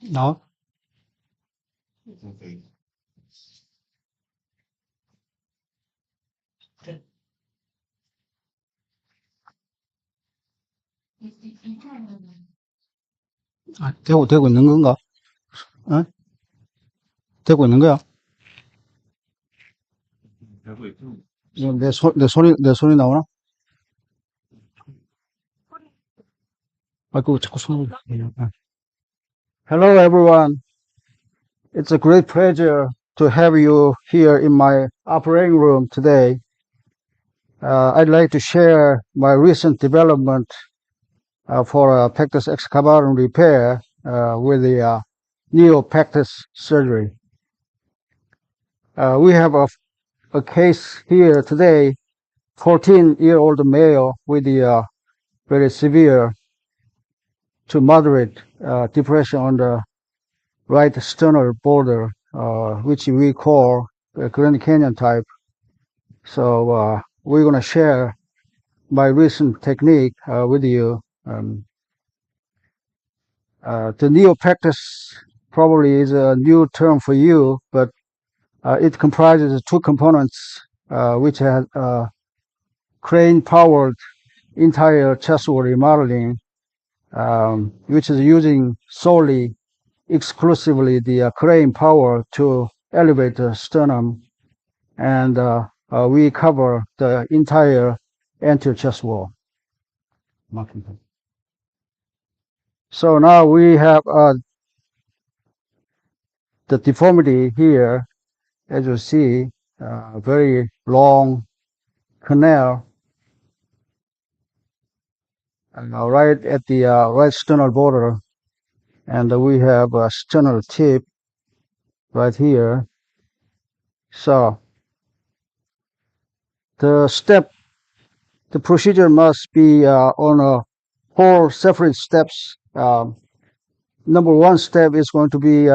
No? 아, 되고 있는 건가? 어? 되고 있는 거야? 이거 내 소리 나오나? 아, 그거 자꾸 손을. Hello, everyone. It's a great pleasure to have you here in my operating room today. I'd like to share my recent development for pectus excavatum repair with the neo-pectus surgery. We have a case here today, 14-year-old male with the very severe to moderate depression on the right sternal border, which we call Grand Canyon type. So we're going to share my recent technique with you. The neo-pectus probably is a new term for you, but it comprises two components, which has crane-powered entire chest wall remodeling, which is using solely, exclusively the crane power to elevate the sternum, and we cover the entire anterior chest wall. So now we have the deformity here, as you see, very long canal right at the right sternal border, and we have a sternal tip right here. So the procedure must be on a 4 separate steps. Number one step is going to be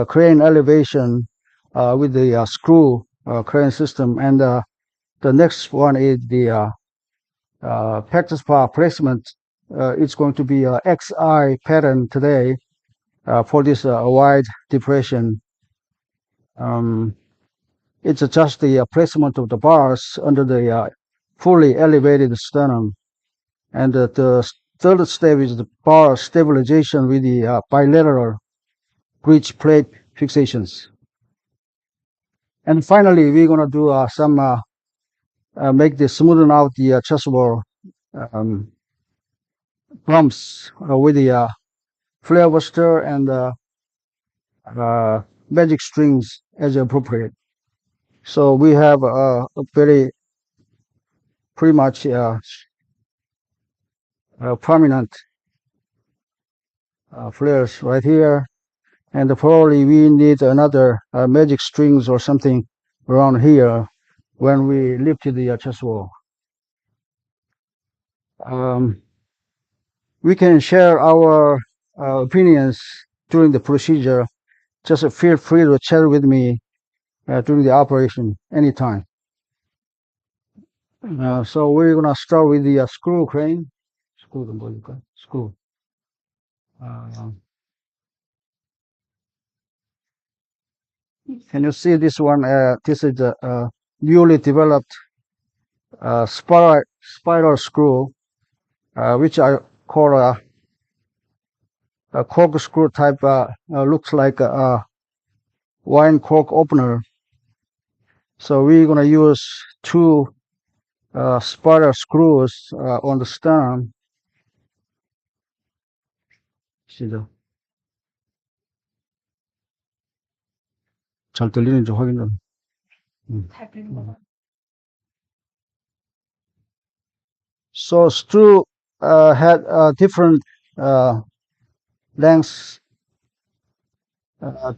crane elevation with the screw crane system, and the next one is the pectus bar placement. It's going to be a XI pattern today for this wide depression. It's just the placement of the bars under the fully elevated sternum. And the third step is the bar stabilization with the bilateral bridge plate fixations. And finally, we're going to do some make the smoothen out the chest wall bumps with the flare buster and magic strings as appropriate. So we have a very pretty much prominent flares right here, and probably we need another magic strings or something around here when we lift the chest wall. We can share our opinions during the procedure. Just feel free to chat with me during the operation anytime. So we're gonna start with the screw crane. Screw. Can you see this one? This is a newly developed spiral screw, which I call a corkscrew type. Looks like a wine cork opener. So we're gonna use two spider screws on the sternum. 시죠. 잘 들리는지 확인 좀. So screw had different lengths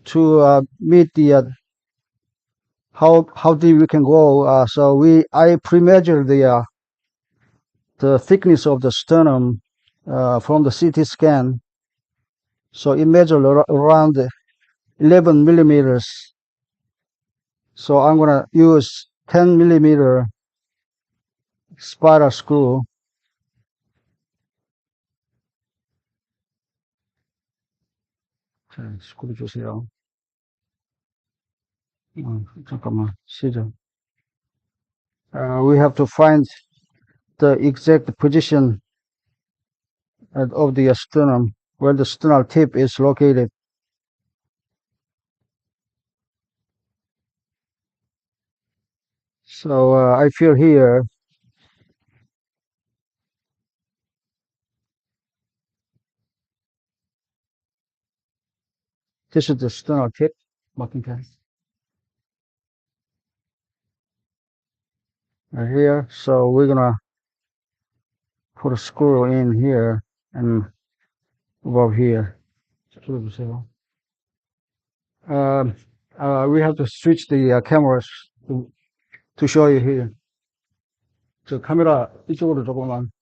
to meet the how deep we can go. So I pre-measured the thickness of the sternum from the CT scan. So it measured around 11 millimeters. So I'm gonna use 10 millimeter spider screw. 자, 스크류 주세요. 잠깐만, 시죠. We have to find the exact position of the sternum, where the sternal tip is located. So I feel here, this is the sternal tip, marking test. Right here. So we're gonna put a screw in here and above here. Um, we have to switch the cameras to show you here. 저 카메라 이쪽으로 조금만.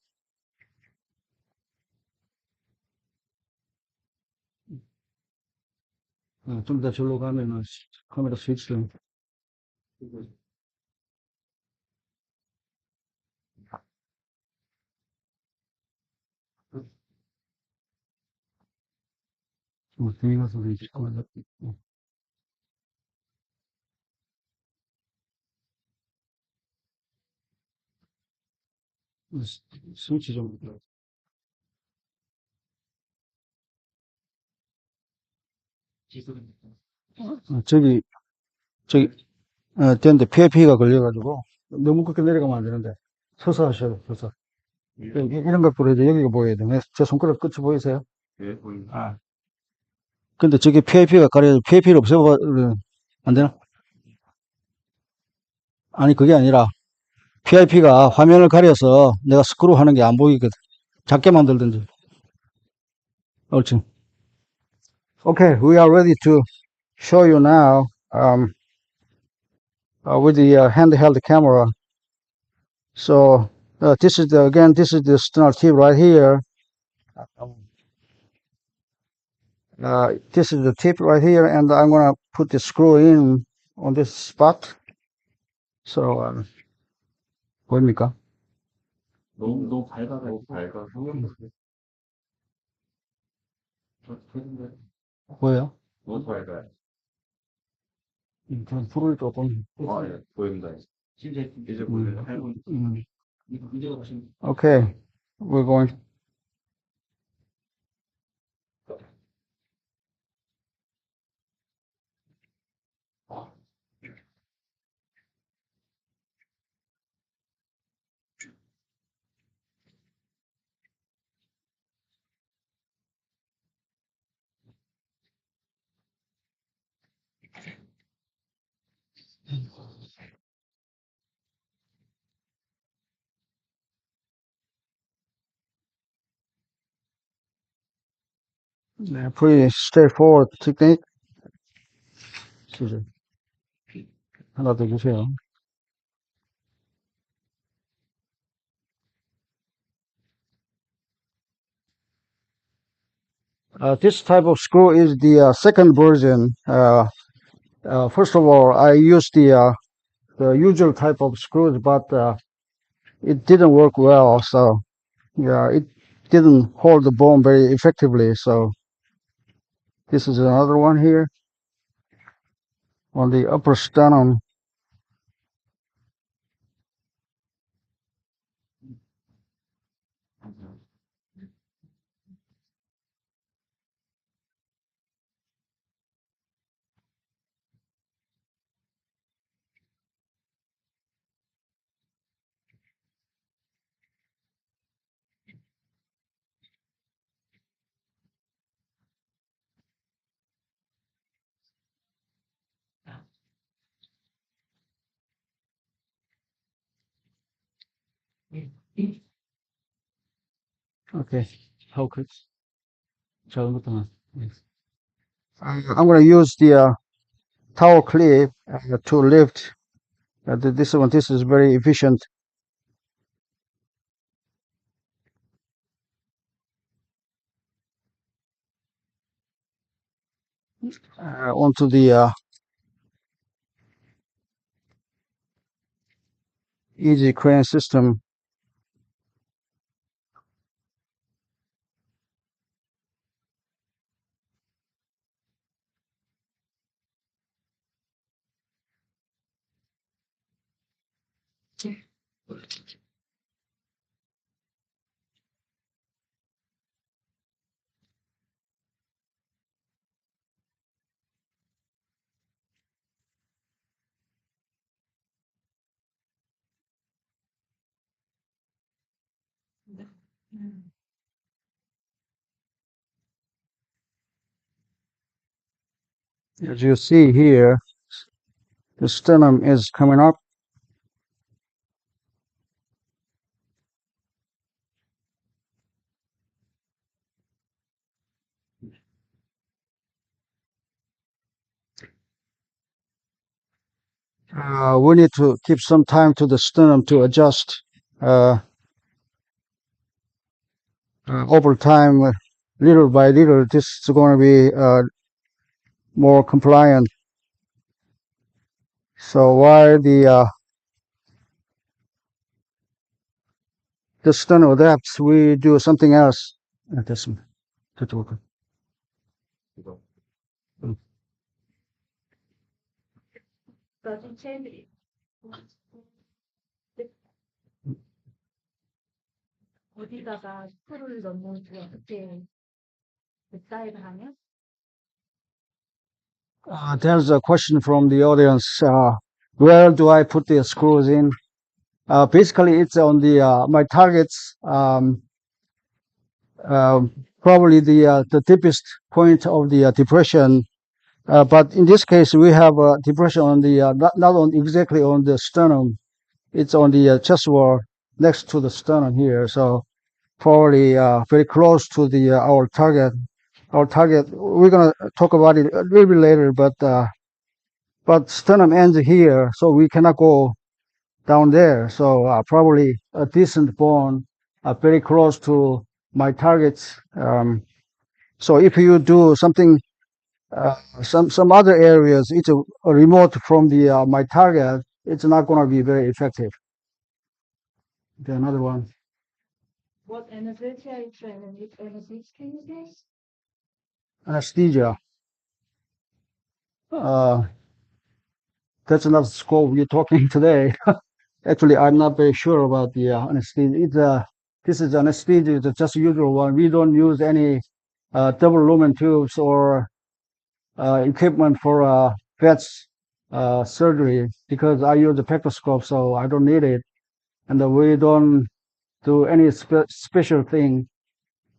좀 더 절로 가면은 카메라 스위치를. 등이 가서 잠깐만. 스위치 좀. 저기 됐는데 PIP가 걸려가지고 너무 그렇게 내려가면 안 되는데 서서 하셔요. 서서. 이런 것 보여야 돼. 여기가 보여야 돼. 제 손가락 끝이 보이세요? 예, 보입니다. 아. 근데 저게 PIP가 가려져. PIP를 없애봐, 안 되나? 아니, 그게 아니라 PIP가 화면을 가려서 내가 스크루 하는 게 안 보이거든. 작게 만들든지. 옳지. Okay, we are ready to show you now with the handheld camera. So this is this is the sternal tip right here. This is the tip right here, and I'm gonna put the screw in on this spot. So 보입니까? 너무 밝아. 보여요? 너무 밝아요. 그럼 불을 조금. 예, 보입니다. 이제 보이네요. Okay, we're going. Pretty straightforward technique. 하나 더 주세요. This type of screw is the second version. First of all, I used the usual type of screws, but it didn't work well. So yeah, it didn't hold the bone very effectively. So this is another one here on the upper sternum. Okay. How could 잘못하면. Yes. I'm going to use the tower clip to lift this one. This is very efficient onto the easy crane system. As you see here, the sternum is coming up. We need to keep some time to the sternum to adjust uh, over time, little by little. This is going to be more compliant. So while the sternum adapts, we do something else. This one. 이거. 어디다가 풀을 넣는지 어떻게 decide 하냐? There's a question from the audience. Where do I put the screws in? Basically, it's on the my targets. Probably the deepest point of the depression. But in this case, we have a depression on the not on exactly on the sternum. It's on the chest wall next to the sternum here. So probably very close to the our target. Our target. We're gonna talk about it a little bit later, but sternum ends here, so we cannot go down there. So probably a decent bone, very close to my targets. So if you do something, some other areas, it's a remote from the my target, it's not going to be very effective. Okay, another one. What anesthesia is anesthesia? Anesthesia. Uh, that's another scope we're talking today. Actually, I'm not very sure about the anesthesia. This is anesthesia, it's just usual one. We don't use any double lumen tubes or equipment for vets surgery because I use the pectoscope, so I don't need it. And we don't do any special thing.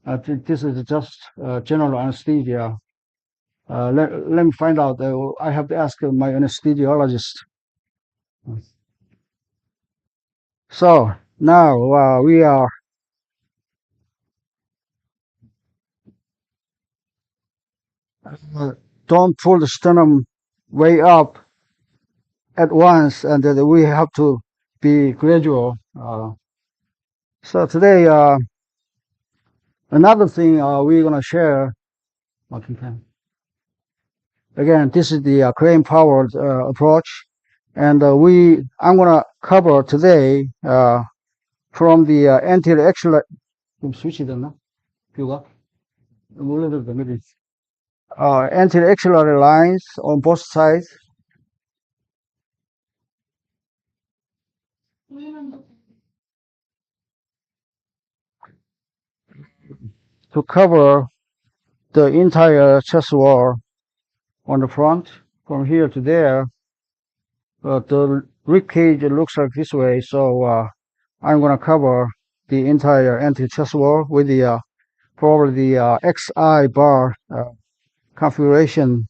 This is just general anesthesia. Let me find out. I have to ask my anesthesiologist. So now we are don't pull the sternum way up at once, and we have to be gradual. So today, another thing we're gonna share. Again, this is the crane powered approach, and I'm gonna cover today from the anterior axillary. 좀 switch 됐나? 뷰가? 원래대로 된 anterior axillary lines on both sides to cover the entire chest wall on the front from here to there. The rib cage looks like this way, so I'm going to cover the entire anterior chest wall with the probably the XI bar configuration.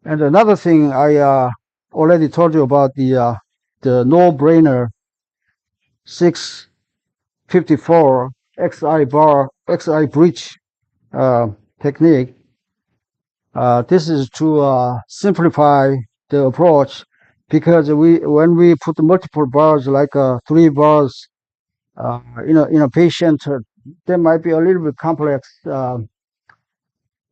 And another thing I already told you about the no-brainer 654 XI bridge uh, technique. This is to simplify the approach because when we put multiple bars like 3 bars in a patient, they might be a little bit complex.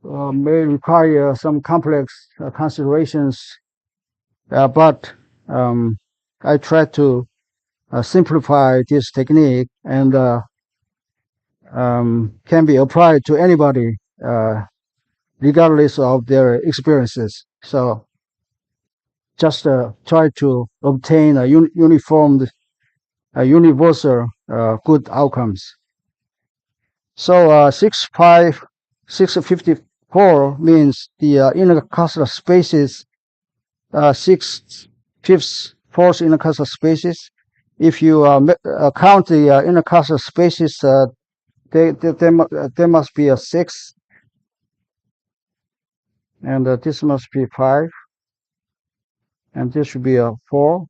May require some complex considerations, but um, I try to simplify this technique and can be applied to anybody regardless of their experiences. So just try to obtain a uniform, universal good outcomes. So 654 means the intercostal spaces, 6/5 fourth intercostal spaces. If you count the intercostal spaces, there must be a 6, and this must be 5, and this should be a 4.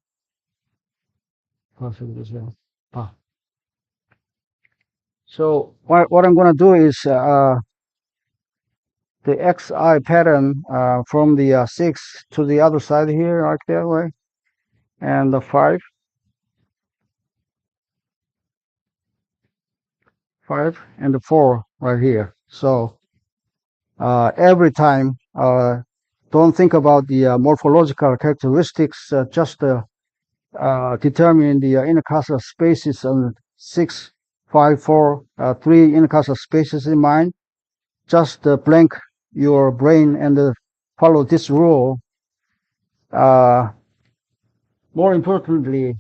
So what I'm going to do is the XI pattern from the 6 to the other side here, like that way, and the 5, 5, and the 4 right here. So every time, don't think about the morphological characteristics, just determine the intercostal spaces on 6, 5, 4, 3 intercostal spaces in mind. Just blank your brain and follow this rule. More importantly,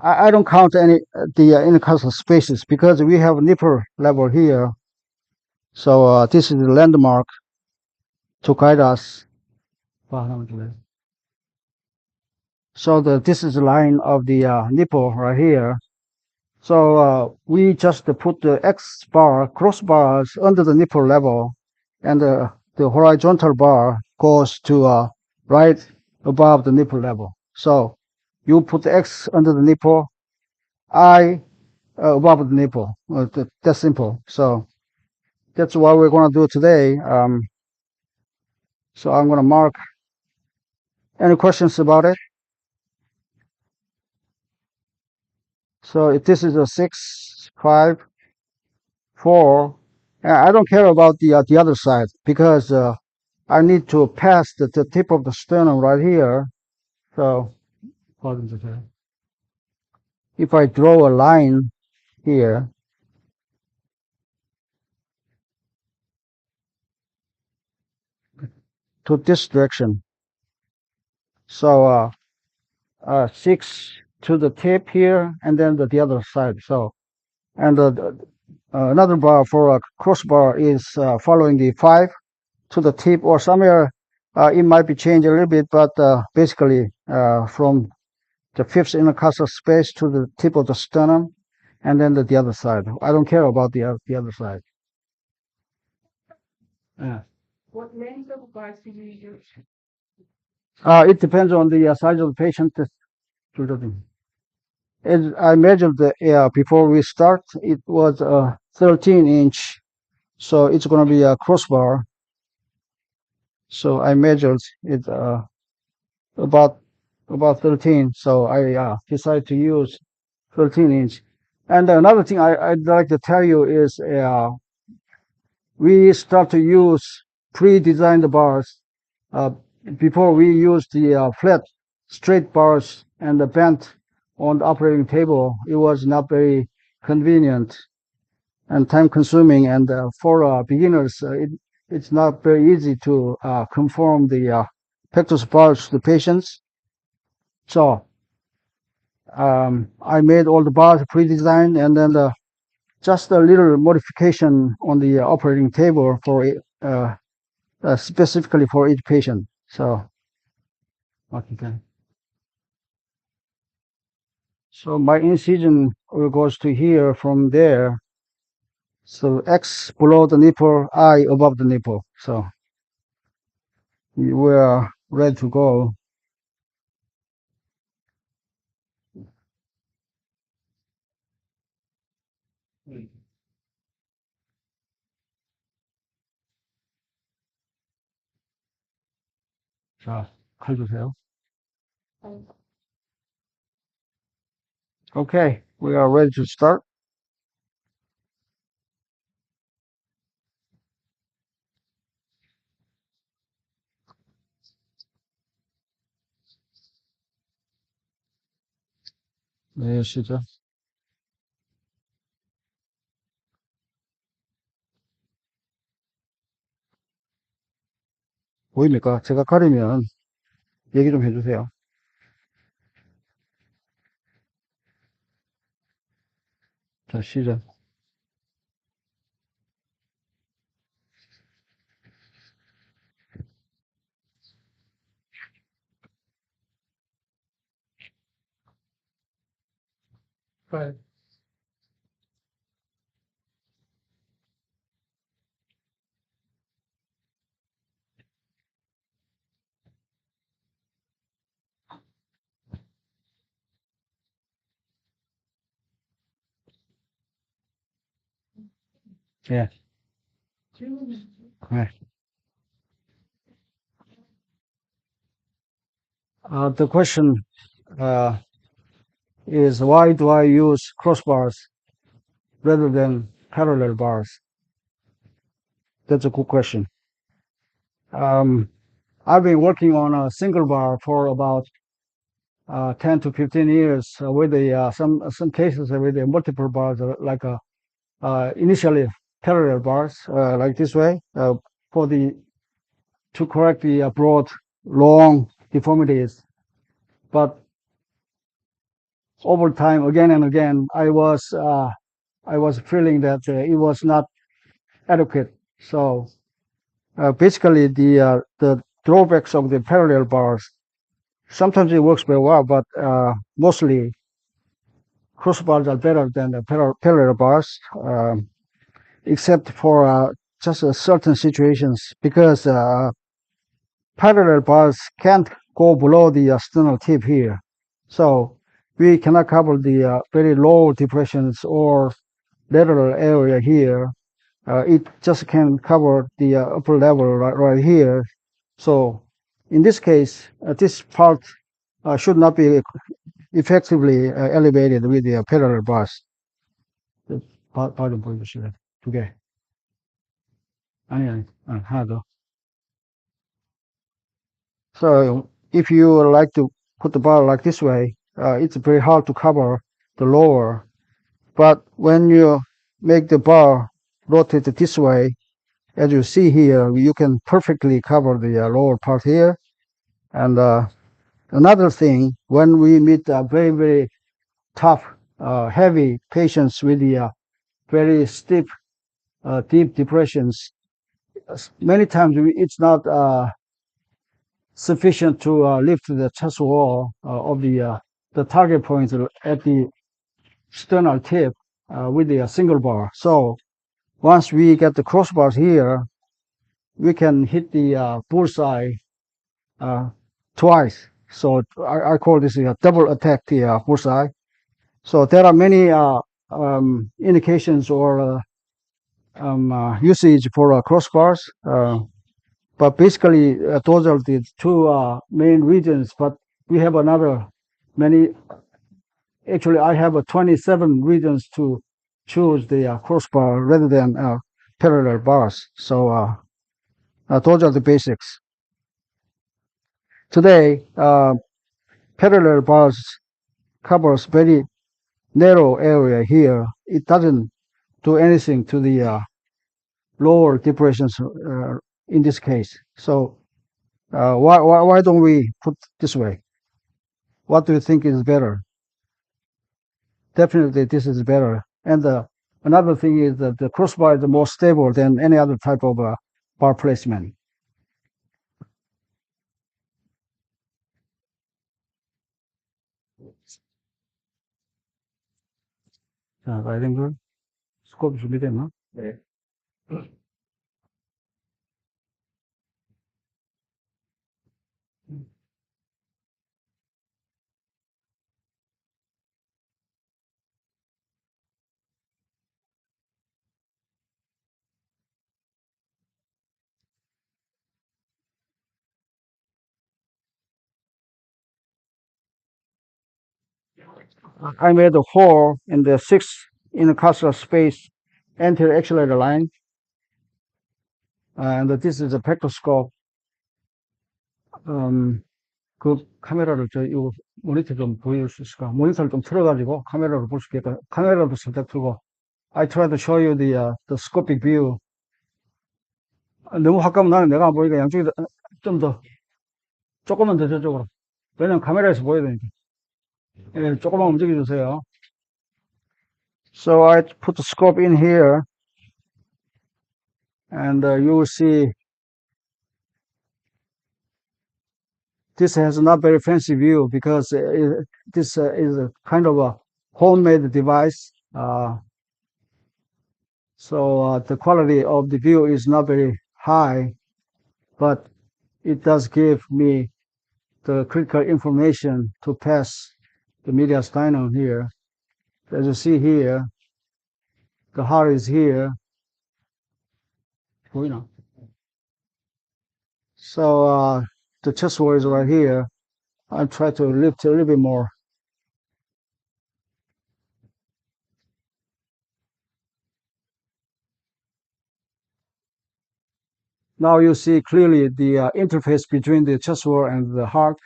I don't count any the intercostal spaces because we have nipple level here. So this is the landmark to guide us. So this is the line of the nipple right here. So we just put the X bar, crossbars under the nipple level, and the horizontal bar goes to right above the nipple level. So you put the X under the nipple, I above the nipple. That's simple. So that's what we're going to do today. So I'm going to mark. Any questions about it? So if this is a 6, 5, 4, I don't care about the other side because I need to pass the tip of the sternum right here. So if I draw a line here to this direction, so 6 to the tip here, and then the other side. So and another bar for a crossbar is following the 5 to the tip, or somewhere it might be changed a little bit, but basically from the 5th intercostal space to the tip of the sternum, and then the other side. I don't care about the other side. Yeah. What length of bars do you use? It depends on the size of the patient. As I measured before we start, it was 13-inch, so it's going to be a crossbar. So I measured it about 13. So I decided to use 13-inch. And another thing I'd like to tell you is we start to use pre-designed bars. Uh, Before we use the flat, straight bars and the bent on the operating table, it was not very convenient and time consuming. And for beginners, it's not very easy to conform the pectus bars to the patients. So I made all the bars pre-designed, and then just a little modification on the operating table for specifically for each patient. So, okay. So my incision goes to here from there. So X below the nipple, I above the nipple. So we are ready to go. 자, 칼 주세요. Okay, we are ready to start. 네, 시작. 보입니까? 제가 가리면 얘기 좀 해주세요. 자, 시작. Right. 예, 네. The question uh, is why do I use crossbars rather than parallel bars? That's a good question. I've been working on a single bar for about 10 to 15 years with some cases with the multiple bars, initially parallel bars, like this way, for the to correct the broad, long deformities. But over time, again and again, I was feeling that it was not adequate. So basically, the drawbacks of the parallel bars, sometimes it works very well, but mostly crossbars are better than the parallel bars, except for just certain situations, because parallel bars can't go below the sternal tip here. So we cannot cover the very low depressions or lateral area here. It just can cover the upper level right here. So in this case, this part should not be effectively elevated with the parallel bars. 좀 보여주실래요? 두 개. 아니, 하나 더. So if you like to put the bar like this way, it's very hard to cover the lower. But when you make the bar rotate this way, as you see here, you can perfectly cover the lower part here. And another thing, when we meet very, very tough, heavy patients with the very steep, deep depressions, many times it's not sufficient to lift the chest wall of the target point at the sternal tip with the single bar. So once we get the crossbars here, we can hit the bullseye twice. So I call this a double attack the bullseye. So there are many indications or usage for crossbars. But basically, those are the two main reasons. But we have another many. Actually, I have 27 reasons to choose the crossbar rather than parallel bars. So those are the basics. Today, parallel bars covers very narrow area here. It doesn't do anything to the lower depressions in this case. So why don't we put this way? What do you think is better? Definitely, this is better. And another thing is that the crossbar is more stable than any other type of bar placement. 자, 라이딩글 스코프 준비됐나? 네. I made a hole in the 6 intercostal space anterior accelerator line. And this is a spectroscope. 그 카메라를 이거 모니터 좀 보여줄 수 있을까? 모니터를 좀 틀어가지고 카메라로 볼 수 있게끔 카메라도 살짝 틀고. I try to show you the scopic view. 너무 가까우면 나는 내가 안 보니까 양쪽에 좀 더, 조금만 더 저쪽으로. 왜냐면 카메라에서 보여야 되니까. 예, 조금만 움직여주세요. So I put the scope in here, and you will see this has not very fancy view because this is a kind of a homemade device. So the quality of the view is not very high, but it does give me the critical information to pass the mediastinum here. As you see here, the heart is here. So the chest wall is right here. I'll try to lift a little bit more. Now you see clearly the interface between the chest wall and the heart.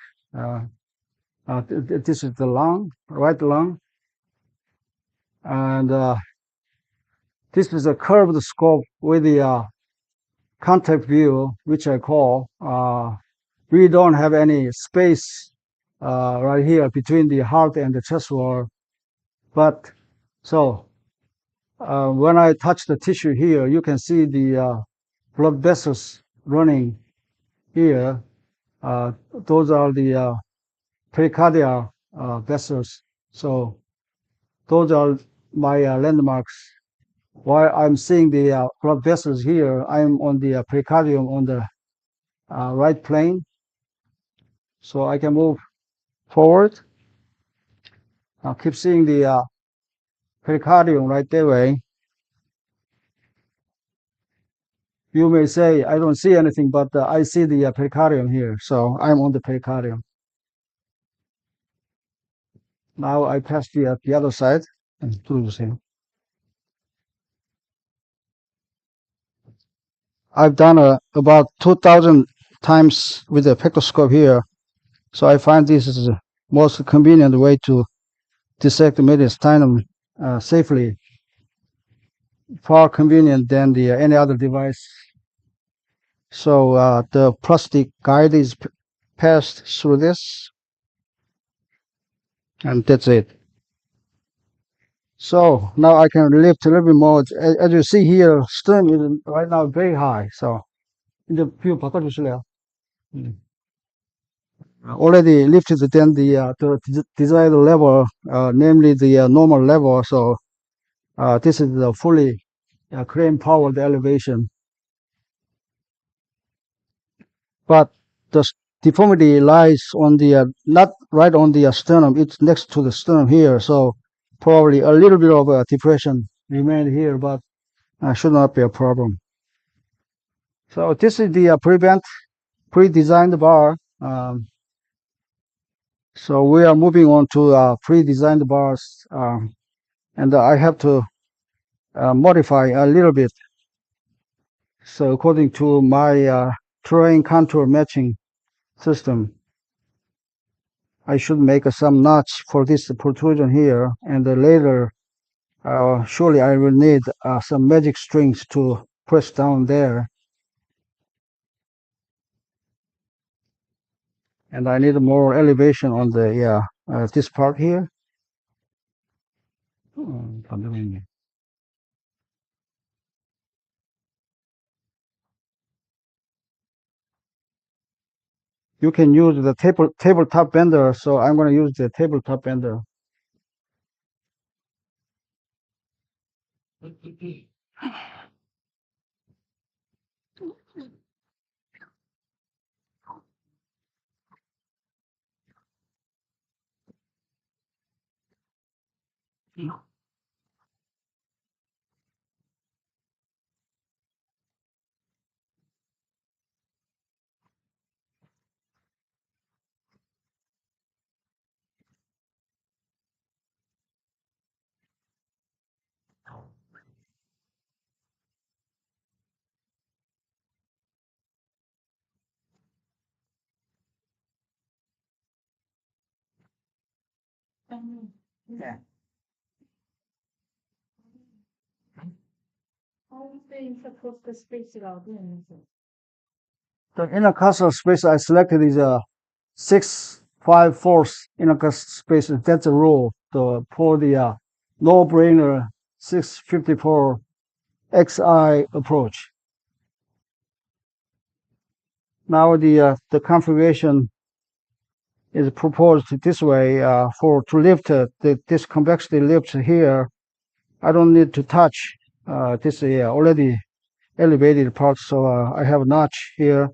This is the lung, right lung. And this is a curved scope with the contact view, which I call. We don't have any space right here between the heart and the chest wall. But so when I touch the tissue here, you can see the blood vessels running here. Those are the pericardial vessels. So those are my landmarks. While I'm seeing the blood vessels here, I'm on the pericardium on the right plane. So I can move forward. I'll keep seeing the pericardium right that way. You may say, I don't see anything, but I see the pericardium here. So I'm on the pericardium. Now I pass the other side and do the same. I've done about 2,000 times with the spectroscope here. So I find this is the most convenient way to dissect the mediastinum safely. Far convenient than any other device. So the plastic guide is passed through this, and that's it. So now I can lift a little bit more. As you see here, sternum is right now very high. So 이제 뷰 바꿔주실래요? Already lifted than the desired level, namely the normal level. So this is the fully crane powered elevation. But the deformity lies on the not right on the sternum. It's next to the sternum here. So probably a little bit of a depression remained here, but should not be a problem. So this is the pre-designed bar. So we are moving on to pre-designed bars, and I have to modify a little bit. So according to my terrain contour matching system, I should make some notch for this protrusion here, and later surely I will need some magic strings to press down there. And I need more elevation on the this part here. You can use the tabletop bender, so I'm going to use the tabletop bender. Yeah. How they suppose the space out in The inner cluster space I selected is a 6 5 4 inner cluster space. That's the rule for the no-brainer 654 XI approach. Now the configuration is proposed this way for to lift this convexity lift here. I don't need to touch this already elevated part, so I have a notch here.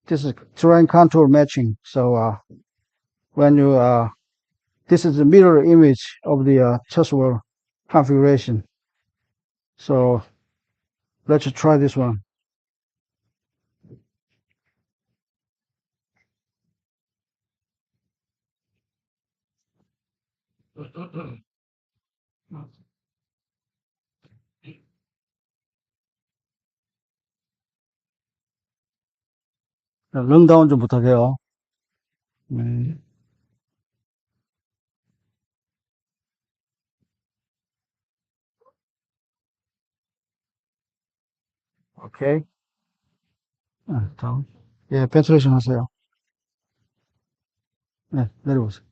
This is terrain contour matching. So when you this is the mirror image of the Chesswell configuration. So let's try this one. 런다운 좀 부탁해요. 네. 오케이. 다음. 예, 벤틀레이션 하세요. 네, 내려오세요.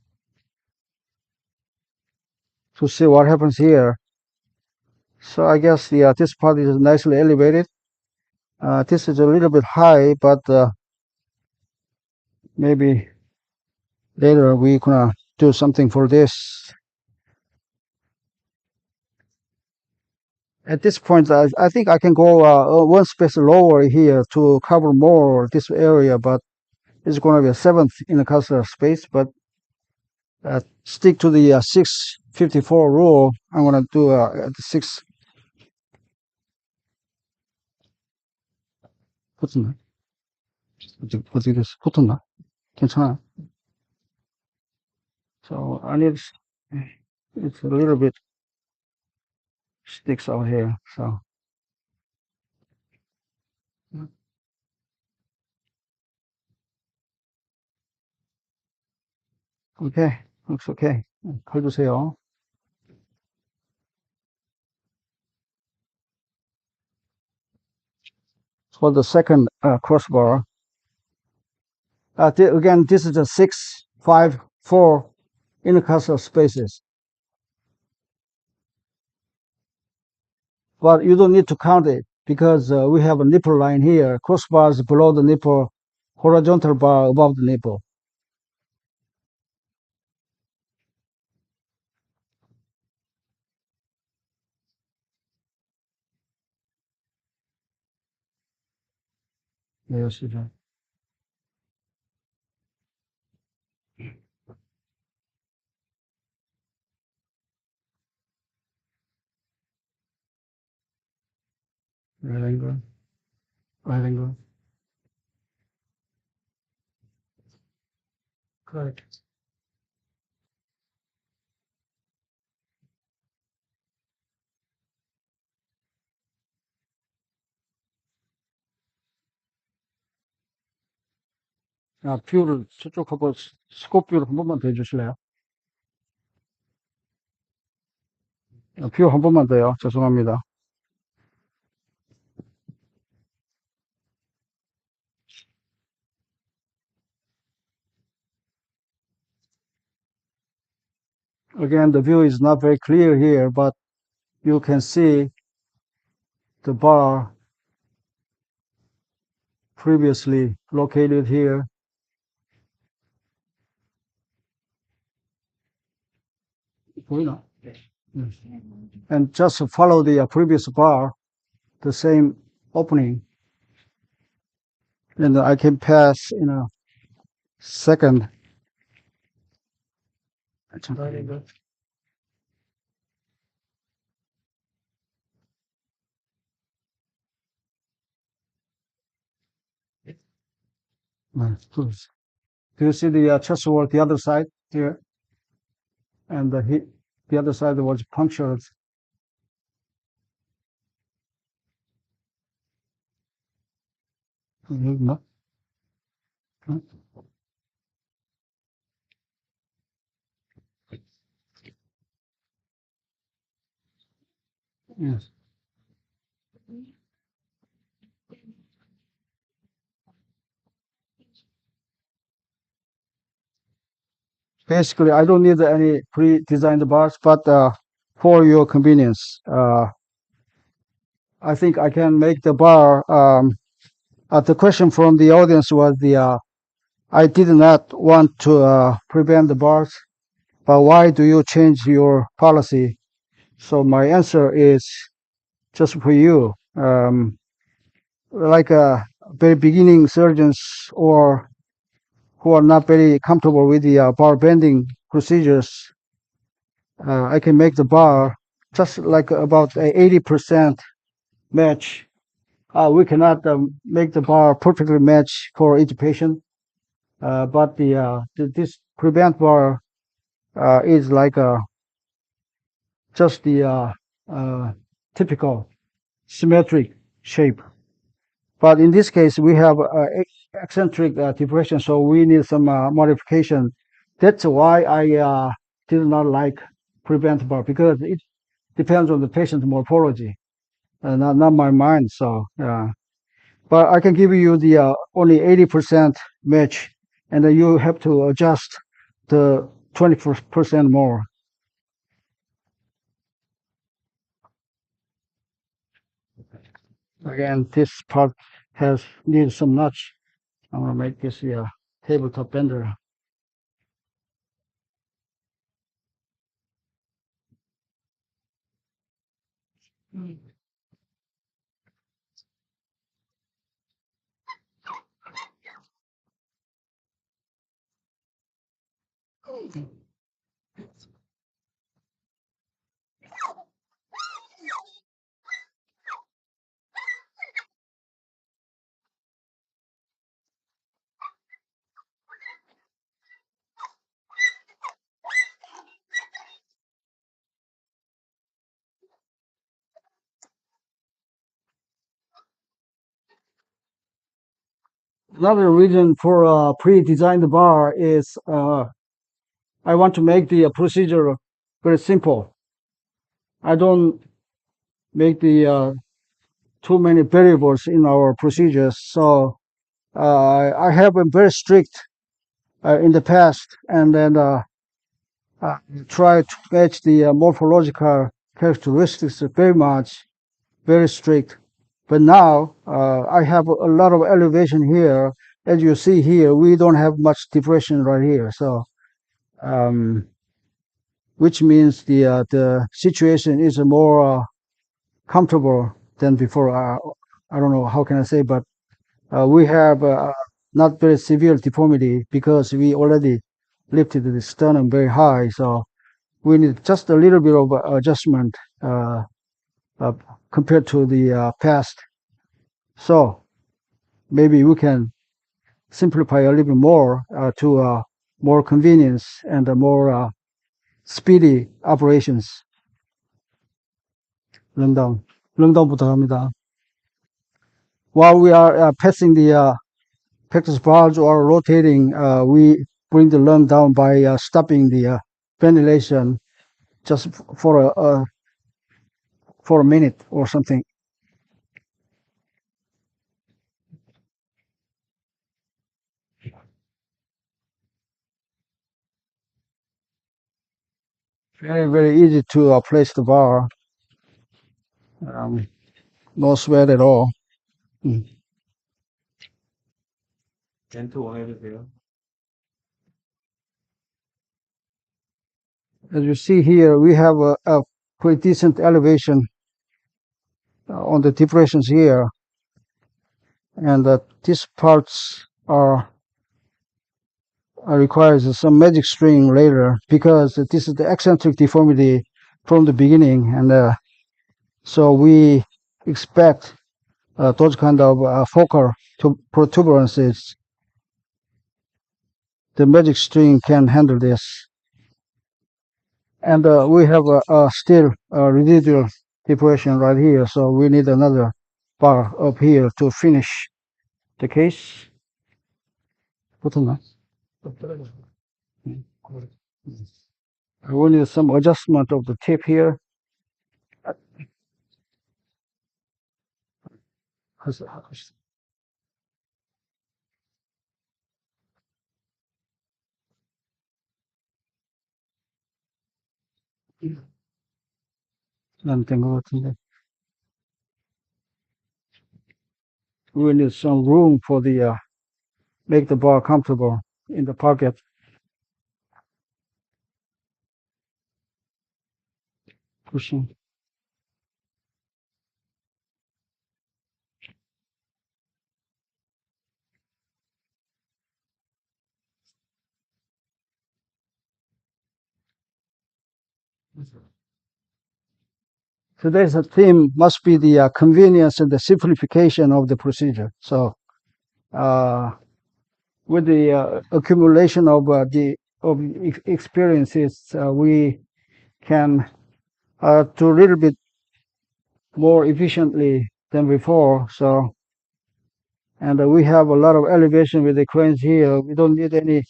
To see what happens here. So I guess this part is nicely elevated. This is a little bit high, but maybe later we gonna do something for this. At this point, I think I can go one space lower here to cover more this area, but it's going to be a seventh in the cluster space. But stick to the 654 rule. I'm going to do the 6. 붙었나? 어떻게 됐어? 붙었나? 괜찮아. So I need it's a little bit sticks out here. So okay, looks okay. 걸주세요. For the second crossbar, again, this is a 654 intercustal spaces. But you don't need to count it because we have a nipple line here. Crossbar is below the nipple, horizontal bar above the nipple. Yes, it is. Right angle, right angle. Good. 뷰를 저쪽 한번 스코프 뷰를 한 번만 더 해주실래요? 뷰 한 번만 더요. 죄송합니다. Again, the view is not very clear here, but you can see the bar previously located here. 보이나? And just follow the previous bar, the same opening. And I can pass in a second. Very good. Do you see the chest wall the other side here? And the other side was punctured. Yes. Basically, I don't need any pre-designed bars, but for your convenience, I think I can make the bar. The question from the audience was I did not want to prevent the bars, but why do you change your policy? So my answer is just for you. Like very beginning surgeons or who are not very comfortable with the bar bending procedures, I can make the bar just like about a 80% match. We cannot make the bar perfectly match for each patient, but this prevent bar is like just the uh, typical symmetric shape. But in this case, we have eccentric depression, so we need some modification. That's why I did not like prevent bar because it depends on the patient's morphology, not my mind. So, but I can give you the only 80% match, and then you have to adjust the 20% more. Again, this part has needs some notch. I'm gonna make this tabletop bender. Another reason for a pre-designed bar is I want to make the procedure very simple. I don't make the too many variables in our procedures. So I have been very strict in the past, and then uh, try to match the morphological characteristics very much, very strict. But now I have a lot of elevation here. As you see here, we don't have much depression right here. So um, which means the situation is more comfortable than before. I don't know how can I say, but we have not very severe deformity because we already lifted the sternum very high. So we need just a little bit of adjustment uh, compared to the past. So maybe we can simplify a little bit more to more convenience and more speedy operations. 런다운, 런다운부터 합니다. While we are passing the pectus bulge or rotating, we bring the lung down by stopping the ventilation just for a minute or something. Very, very easy to place the bar. No sweat at all. Mm. 멘트 원해주세요. As you see here, we have a pretty decent elevation on the depressions here, and these parts are requires some magic string later because this is the eccentric deformity from the beginning, and so we expect those kind of focal protuberances. The magic string can handle this, and we have still a residual depression right here, so we need another bar up here to finish the case. 붙었나? We need some adjustment of the tip here. 안된 것 같은데. We need some room for the make the bar comfortable in the pocket. Pushing. Today's theme must be the convenience and the simplification of the procedure. So, with the accumulation of experiences, we can do a little bit more efficiently than before. So, and we have a lot of elevation with the cranes here. We don't need any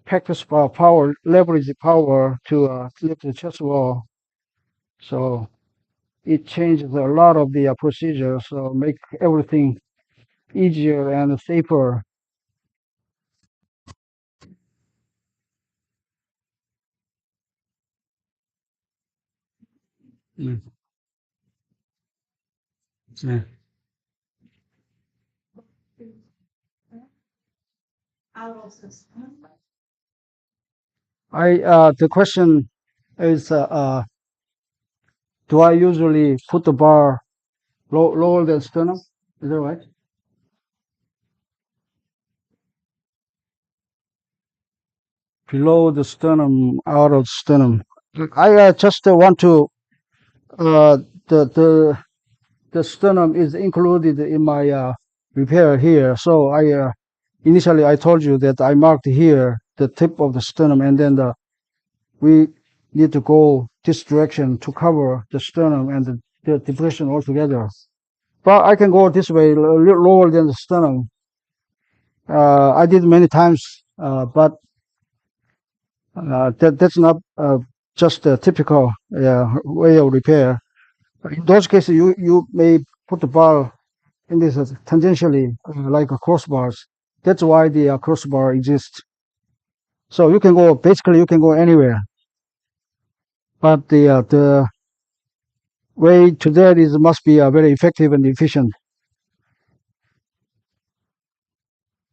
practice power, leverage power to lift the chest wall. So it changes a lot of the procedure. So make everything easier and safer. Mm. Yeah. The question is, do I usually put the bar lower than sternum? Is that right? Below the sternum, out of sternum. I just want to uh, the the sternum is included in my repair here. So I initially I told you that I marked here the tip of the sternum, and then we need to go this direction to cover the sternum and the depression altogether. But I can go this way, a little lower than the sternum. I did many times, but that's not just a typical way of repair. In those cases, you may put the bar in this tangentially, like a crossbars. That's why the crossbar exists. So you can go, basically you can go anywhere. But the way to that is must be very effective and efficient.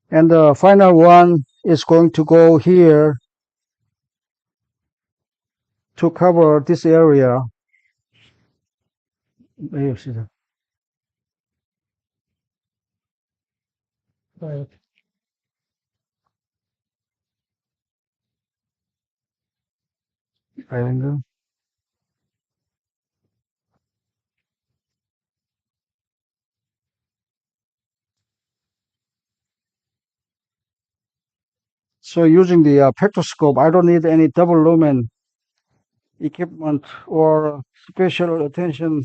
And the final one is going to go here to cover this area. Right. Triangle. So using the spectroscope, I don't need any double lumen equipment or special attention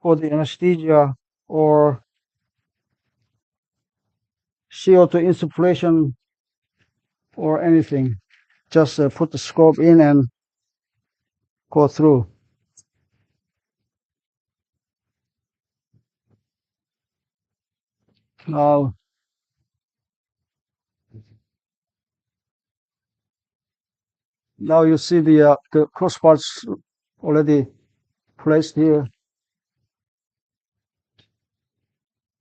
for the anesthesia or CO2 insufflation or anything. Just put the scope in and go through. Now, now you see the crossbars already placed here.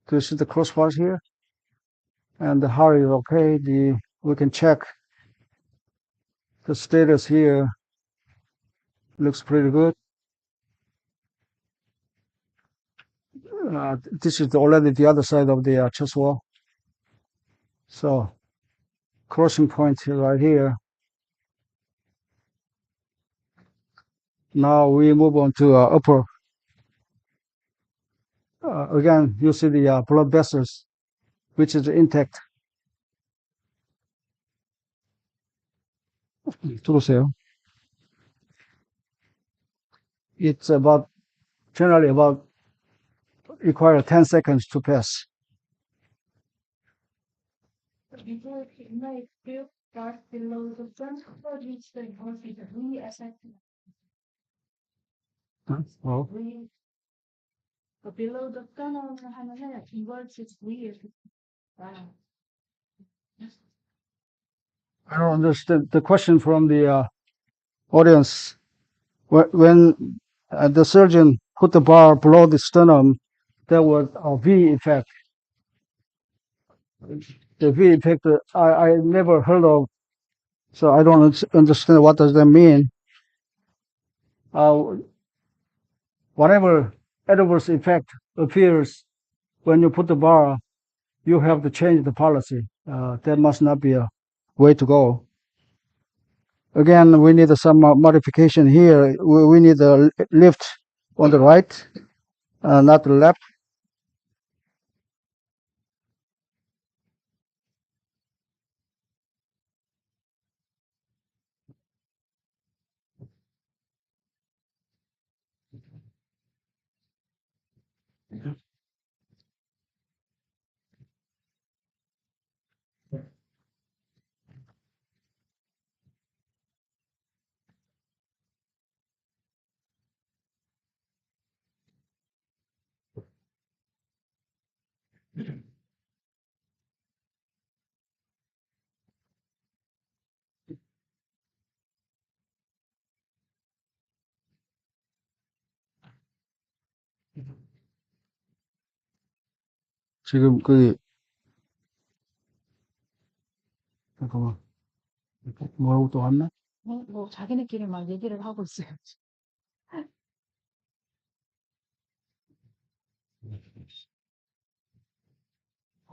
Do you see the crossbars here? And the height is okay. We can check the status here. Looks pretty good. This is already the other side of the chest wall. So crossing point right here. Now we move on to upper. Again, you see the blood vessels, which is intact. 들어오세요. It's about generally about require 10 seconds to pass. Before it might feel dark below the front or reach the reassessment. Well, below the sternum 하면은 inverted V. Wow. I don't understand the question from the audience. When the surgeon put the bar below the sternum, there was a V effect. The V effect I never heard of, so I don't understand what does that mean. Whatever adverse effect appears when you put the bar, you have to change the policy. That must not be a way to go. Again, we need some modification here. We need a lift on the right, not the left. 지금 잠깐만, 뭐라고 또 왔나? 뭐 자기네끼리 막 얘기를 하고 있어요.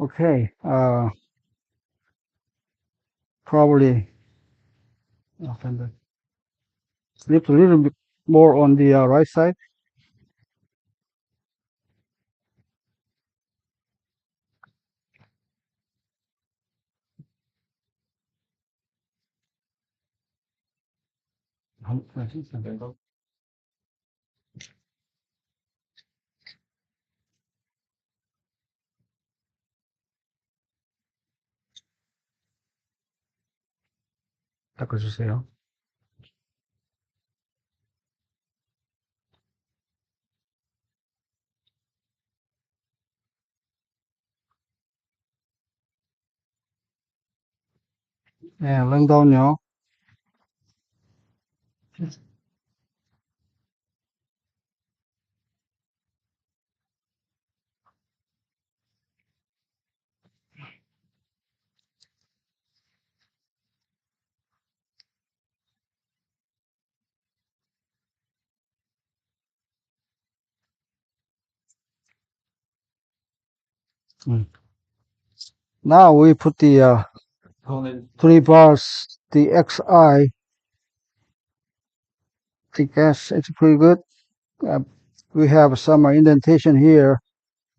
Okay, probably lift a little bit more on the right side. 닦아주세요. 네, 랭다운요. Now we put the three bars, the XI. I guess it's pretty good. We have some indentation here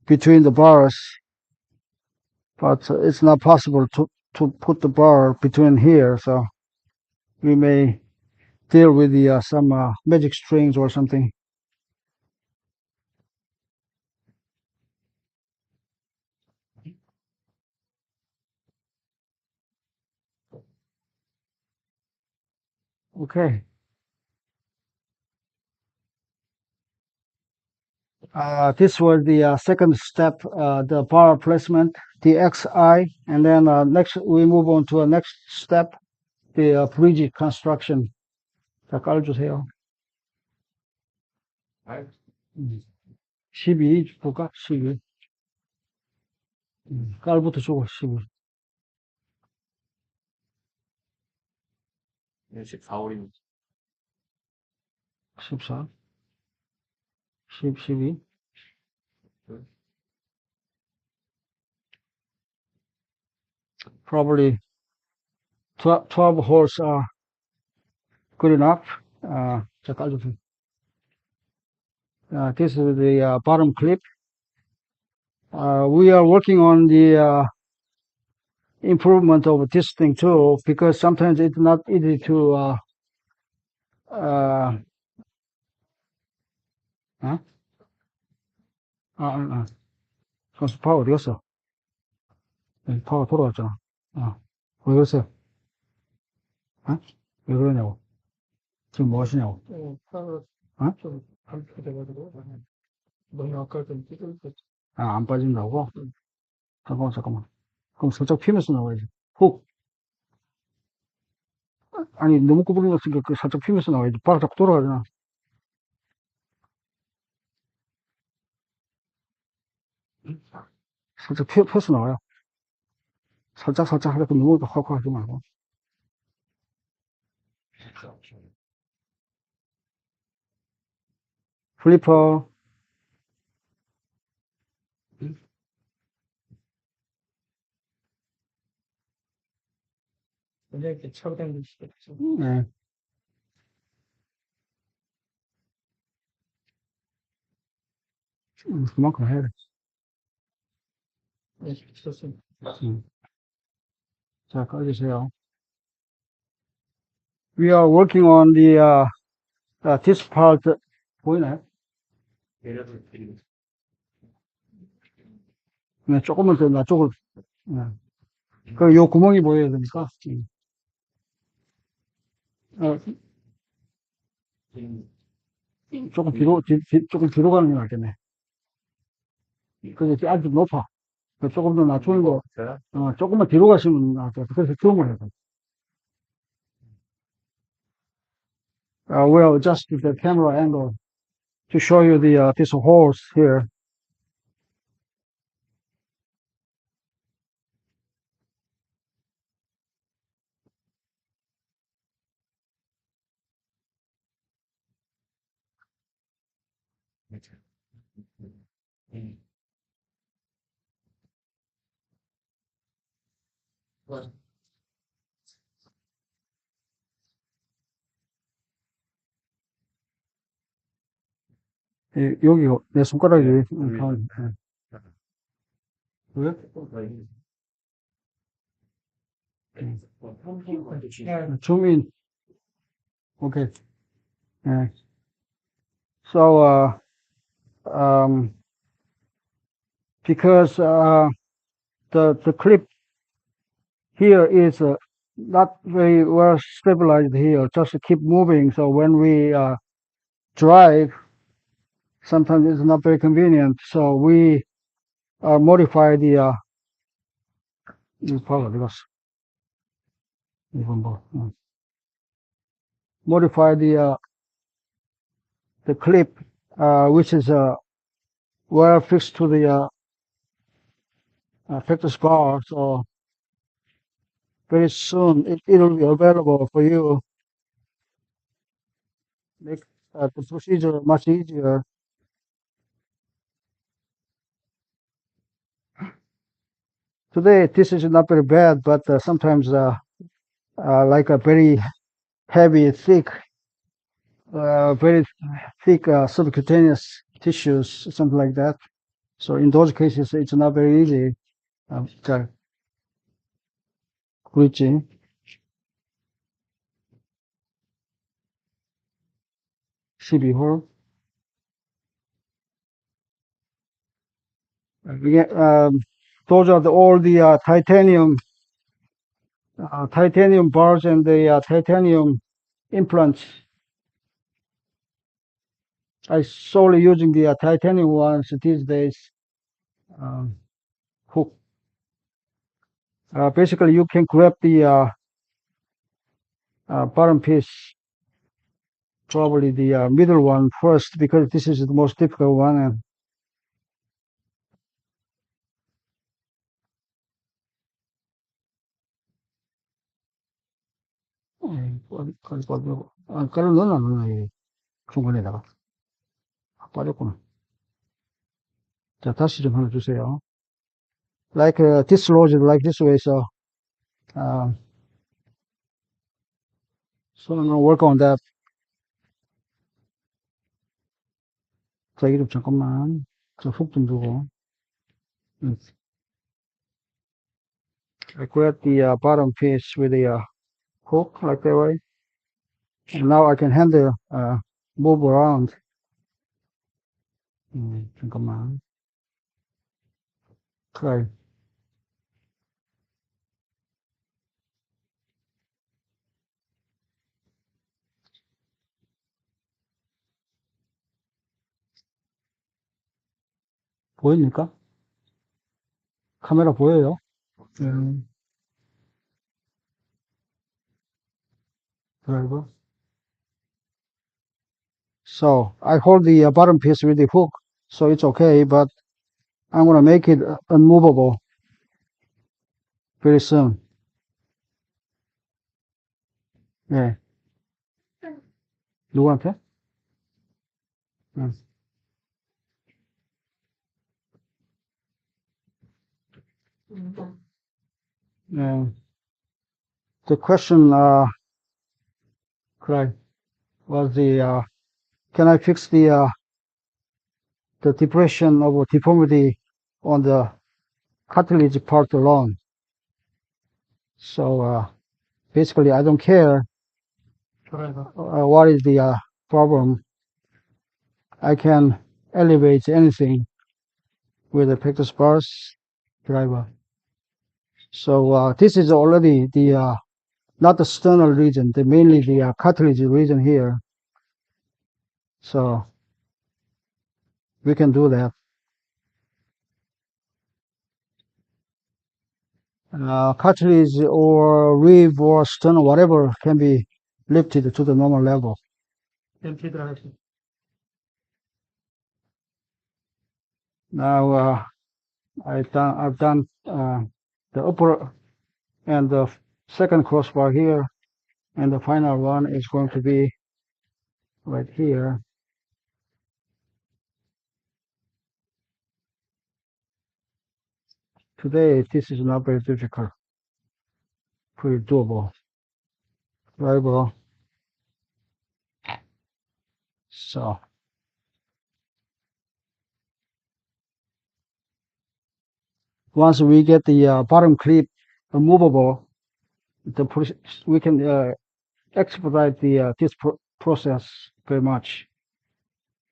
between the bars, but it's not possible to put the bar between here, so we may deal with the some magic strings or something. Okay. This was the second step, the bar placement, the XI, and then next we move on to a next step, the bridge construction. 자, 깔아주세요. 12 볼까? 12. 깔부터 주고 12. 14월입니다. 14. 10, 12. Probably 12 holes are good enough. 자, 깔아주세요. This is the bottom clip. We are working on the improvement of this thing too, because sometimes it's not easy to 그래서 파워 어디 갔어? 파워 돌아왔잖아. 왜 그러세요? 왜 그러냐고? 지금 뭐 하시냐고? 파워가 어? 좀 감소돼가지고. 너무 아까 좀 삐뚤 아, 안 빠진다고? 잠깐만. 그럼 살짝 피면서 나와야지. 훅. 아니, 너무 구부러졌으니까 그 살짝 피면서 나와야지. 바로 자꾸 돌아가잖아. 살짝 펴서 나와요. 살짝 하려고 너무 확 하지 말고. 플리퍼. 그냥 이렇게 차고 다니는 수도 있어. 네. 그만큼 해야 돼. 네, 좋습니다. 자, 꺼주세요. We are working on the, this part. 보이나요? 예를 들어 네, 조금만 더 나쪽을. 네. 요 구멍이 보여야 되니까. 어, 조금 뒤로 가는 게 낫겠네. 그래서 아주 높아. 조금 더 낮추는 거, 조금만 뒤로 가시면 나을 것 같아. 그래서 주문 해야 돼. We'll adjust the camera angle to show you the, this holes here. 여기 내 손가락이, 왜? 줌인. Okay. Yeah. So, because, the clip here is, not very well stabilized here, just keep moving. So when we, drive, sometimes it's not very convenient. So we, modify the, 이거 봐봐, 어디 갔어? 이건 뭐, modify the clip, which is, well fixed to the, cactus bar. So very soon it'll be available for you. Make, the procedure much easier. Today, this is not very bad, but, sometimes, like a very heavy, very thick, subcutaneous tissues, something like that. So in those cases, it's not very easy. 자, 그렇지. 홀. 이게, those are all the, titanium bars and the, titanium implants. I solely using the, titanium ones these days. Hook. Basically, you can grab the, bottom piece, probably the, middle one first, because this is the most difficult one. And 가루 넣나 안 넣나, 이 중간에다가. 빠졌구나. 자, 다시 좀 하나 주세요. Like, this logic, like this way. So, I'm gonna work on that. 자, 이름 잠깐만. 훅 좀 주고. I grab the, bottom piece with the, hook, like that way. And now I can handle, move around. 잠깐만. Try. 보입니까? 카메라 보여요? 드라이버. So I hold the bottom piece with the hook, so it's okay, but I'm gonna make it unmovable very soon. 네. 누구한테? 응. 네. The question, correct, was can I fix the depression or deformity on the cartilage part alone? So basically, I don't care what is the problem. I can elevate anything with the practice bars driver. So this is already the not the sternal region, mainly the cartilage region here. So we can do that. Cartilage or rib or sternum, whatever, can be lifted to the normal level. empty drive. Now I've done the upper and the second crossbar here, and the final one is going to be right here. Today, this is not very difficult, pretty doable. Right, so once we get the bottom clip movable, we can expedite the this process very much.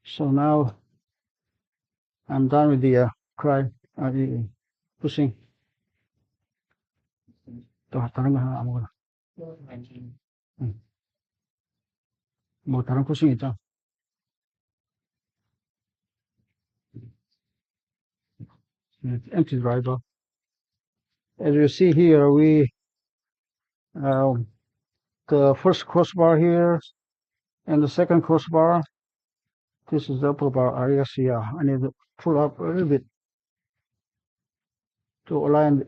So now I'm done with the pushing. 또 다른 거 하나 아무거나. 뭐 다른 pushing 있죠? Empty driver. As you see here, the first crossbar here and the second crossbar. This is the upper bar. I guess, yeah, I need to pull up a little bit to align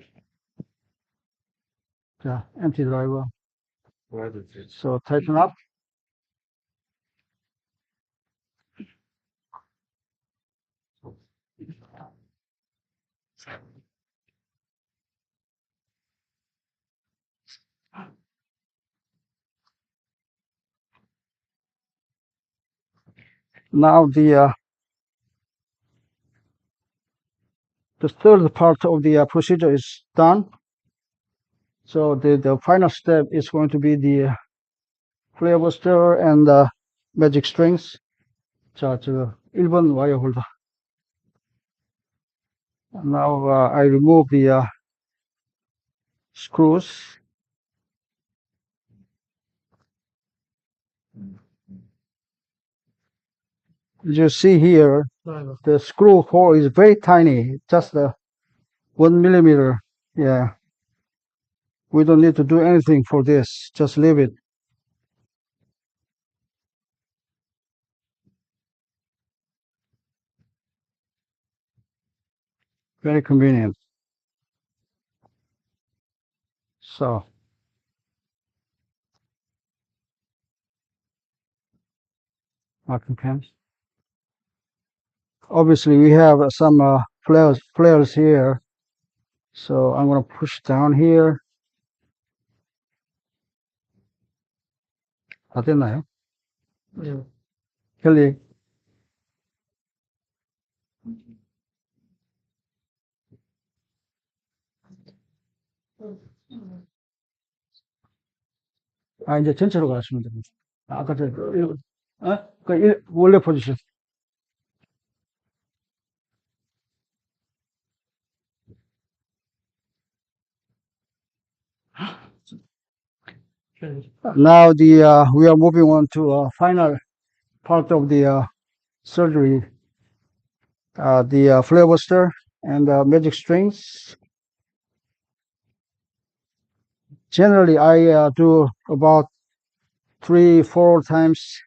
the empty driver. So tighten up. Now the third part of the procedure is done. So the final step is going to be the flare booster and the magic strings. 자, 저 1번 와이어 홀더. Now I remove the screws. As you see here, the screw hole is very tiny, just 1 millimeter. Yeah. We don't need to do anything for this. Just leave it. Very convenient. So marking pens. Obviously, we have some flares here. So I'm going to push down here. 다 됐나요? 네. 켈리. 이제 전체로 가시면 됩니다. 아까 원래 포지션. Now we are moving on to final part of the surgery. the flare buster and magic strings. Generally, I do about 3-4 times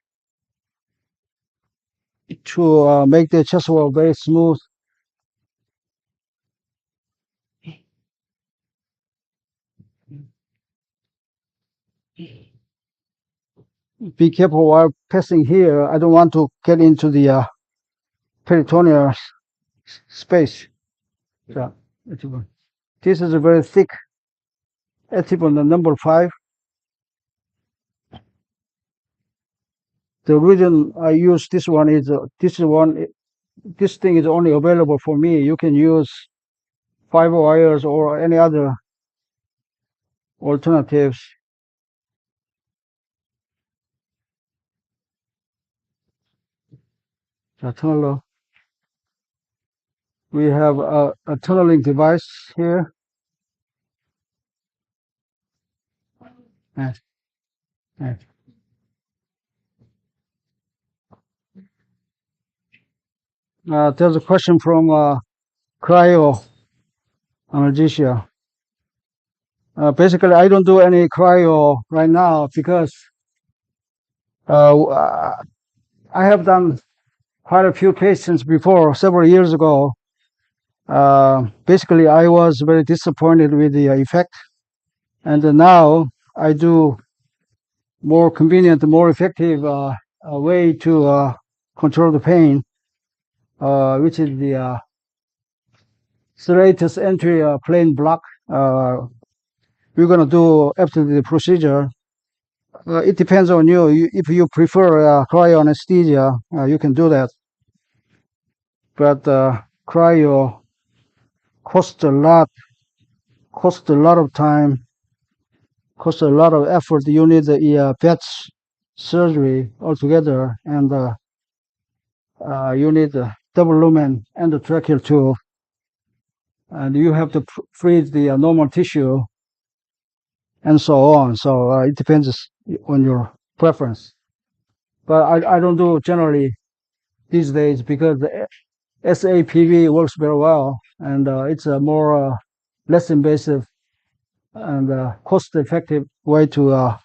to make the chest wall very smooth. Be careful while passing here. I don't want to get into the peritoneal space. So, this is a very thick ethibond number 5. The reason I use this one is this thing is only available for me. You can use fiber wires or any other alternatives. Tunneler. We have a tunneling device here. Yes, yes. There's a question from cryo analgesia. Basically, I don't do any cryo right now because I have done quite a few patients before, several years ago. Basically, I was very disappointed with the effect, and now I do more convenient, more effective way to control the pain, which is the serratus entry plane block. We're gonna do after the procedure. It depends on you. If you prefer cryo anesthesia, you can do that. But cryo costs a lot of time, costs a lot of effort. You need the batch surgery altogether, and you need the double lumen endotracheal tube, and you have to freeze the normal tissue, and so on. So it depends on your preference. But I don't do generally these days because the SAPV works very well, and it's a more less invasive and cost-effective way to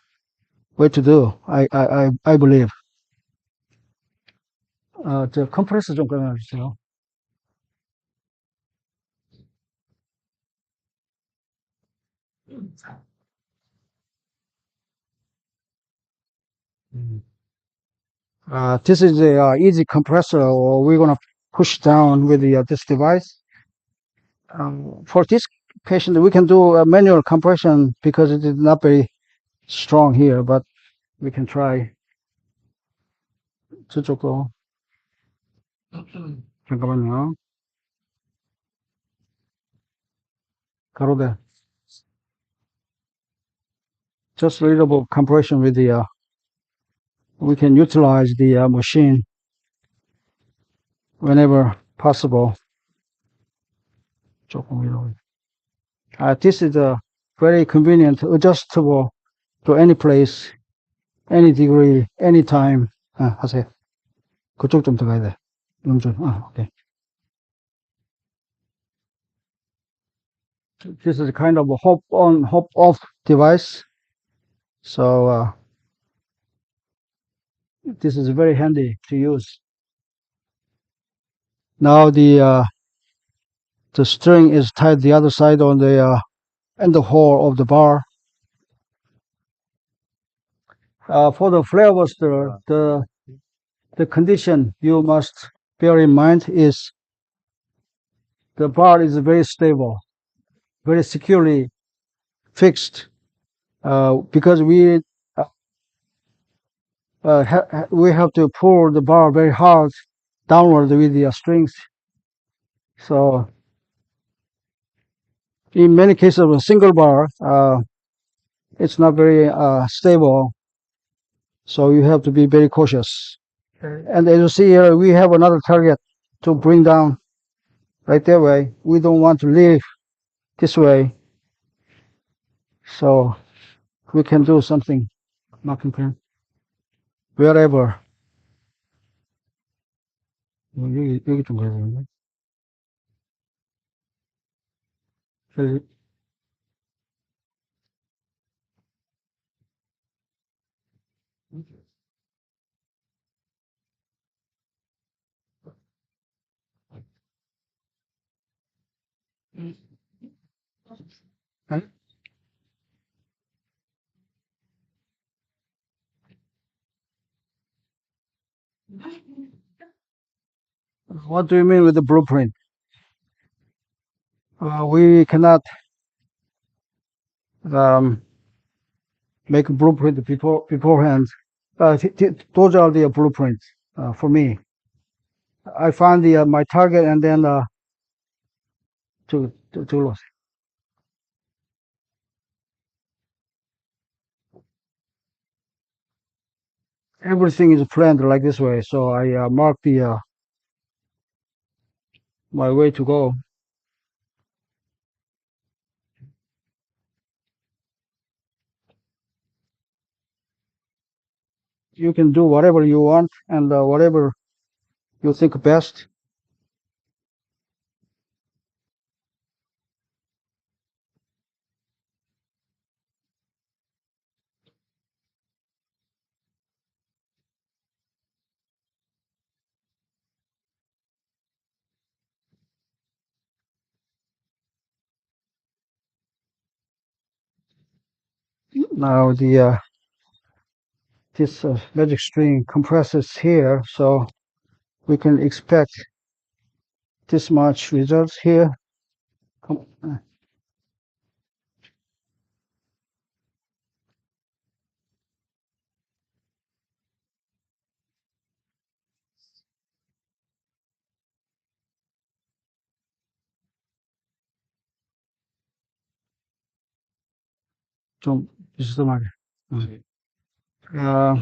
do. I believe. 저 컴프레서 좀 끊어주세요. This is a easy compressor, or we're gonna push down with this device. For this patient, we can do a manual compression because it is not very strong here, but we can try. 저쪽도 잠깐만요. 가로대. Just a little bit of compression with the. We can utilize the machine whenever possible. This is a very convenient, adjustable to any place, any degree, any time. 하세요. 그쪽 좀 더 가야 돼. 영준. 오케이. This is a kind of a hop on, hop off device. So this is very handy to use. Now the string is tied the other side on the end hole of the bar. For the flare buster, the condition you must bear in mind is the bar is very stable, very securely fixed, because we have to pull the bar very hard downward with the strings. So in many cases of a single bar, it's not very stable. So you have to be very cautious. And as you see here, we have another target to bring down right that way. We don't want to leave this way. So we can do something, marking pen, wherever. 여기 좀 가야 되는데. Uh, What do you mean with the blueprint? We cannot um, make a blueprint beforehand. Those are the blueprints for me. I find the my target and then to lose. Everything is planned like this way. So I mark the my way to go. You can do whatever you want and whatever you think best. Now the this magic string compresses here, so we can expect this much results here. 좀 비스듬하게. Uh,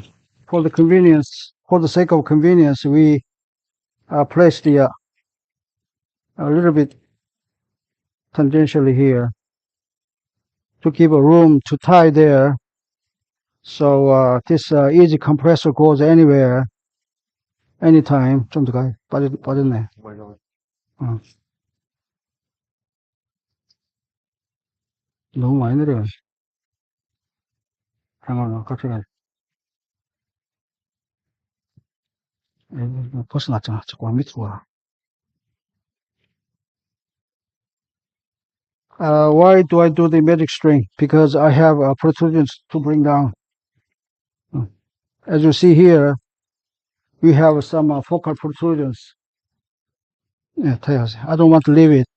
for the sake of convenience, we place the a little bit tangentially here to give a room to tie there. So this easy compressor goes anywhere, anytime. 좀 더 빠졌네. 어, 너무 많이 내려. 잠깐만, 갑자기 벗어났잖아. 자꾸 밑으로 와. Why do I do the magic string? Because I have protrusions to bring down. As you see here, we have some focal protrusions. Yeah, I don't want to leave it.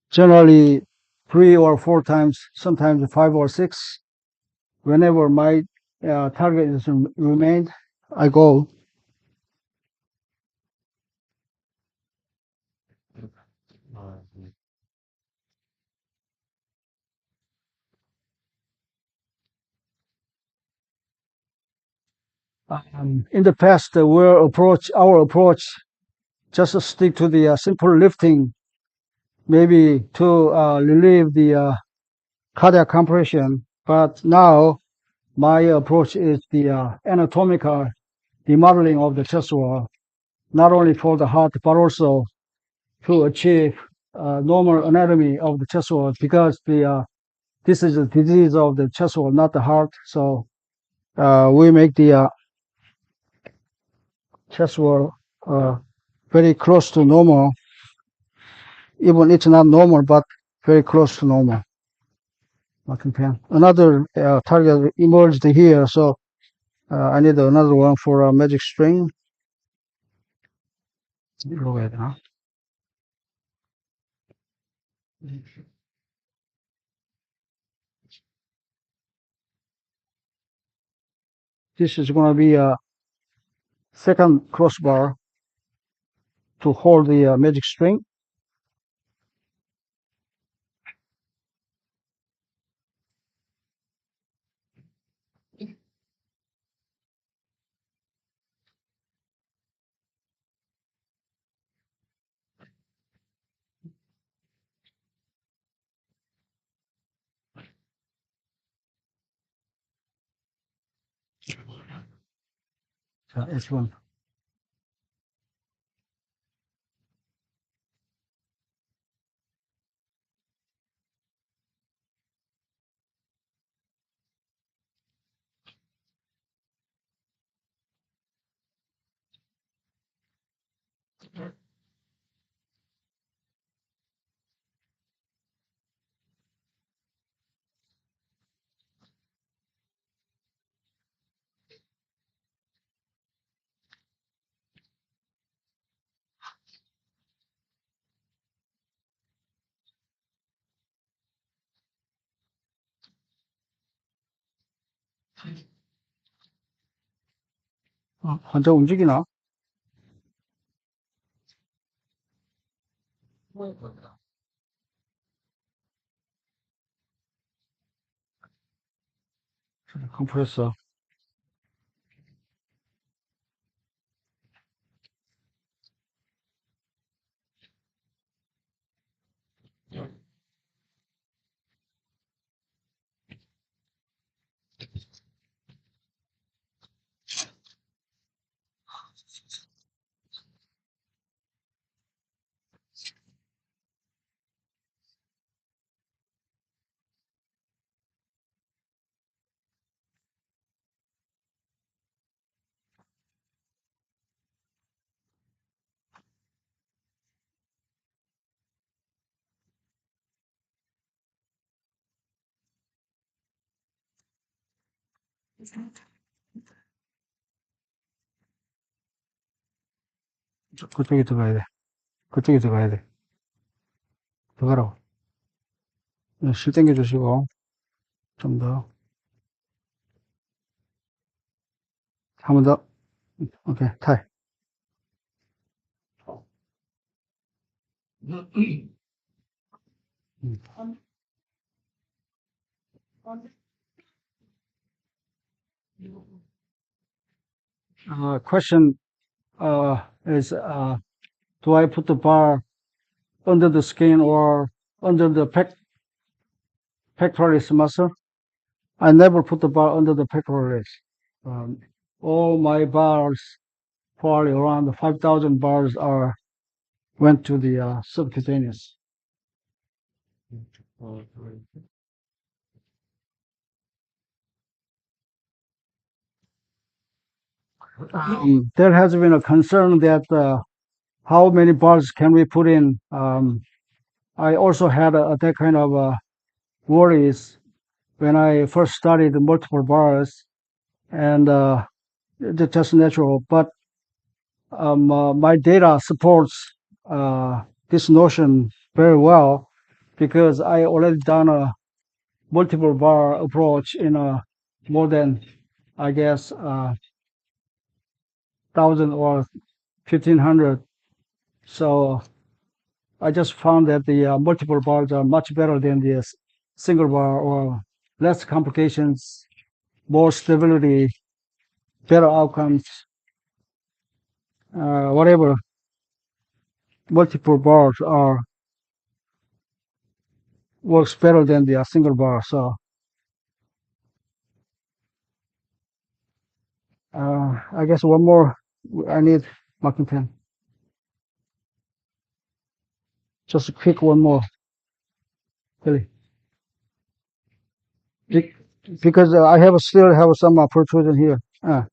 Generally, 3 or 4 times, sometimes 5 or 6. Whenever my target is remained, I go. In the past, our approach just to stick to the simple lifting, maybe to relieve the cardiac compression. But now my approach is the anatomical remodeling of the chest wall, not only for the heart, but also to achieve normal anatomy of the chest wall, because this is a disease of the chest wall, not the heart. So we make the chest wall very close to normal. Even it's not normal, but very close to normal. Another target emerged here, so I need another one for a magic string. 이리로 가야 되나? This is going to be a second crossbar to hold the magic string. 자, S1. 환자 움직이나? 컴프레서. 그쪽에 들어가야 돼. 그쪽에 들어가야 돼. 들어가라고. 실 당겨 주시고, 좀 더. 한 번 더. 오케이, 타이. Question, is, do I put the bar under the skin or under the pectoralis muscle? I never put the bar under the pectoralis. All my bars, probably around 5,000 bars went to the, subcutaneous. There has been a concern that, how many bars can we put in? I also had that kind of, worries when I first studied multiple bars, and it's just natural. But my data supports this notion very well, because I already done a multiple bar approach in more than, I guess, 1,000 or 1,500. So I just found that the multiple bars are much better than the single bar, or less complications, more stability, better outcomes, whatever. Multiple bars works better than the single bar. So I guess one more. I need marking pen. Just a quick one more, really, because I still have some protrusion here. Uh.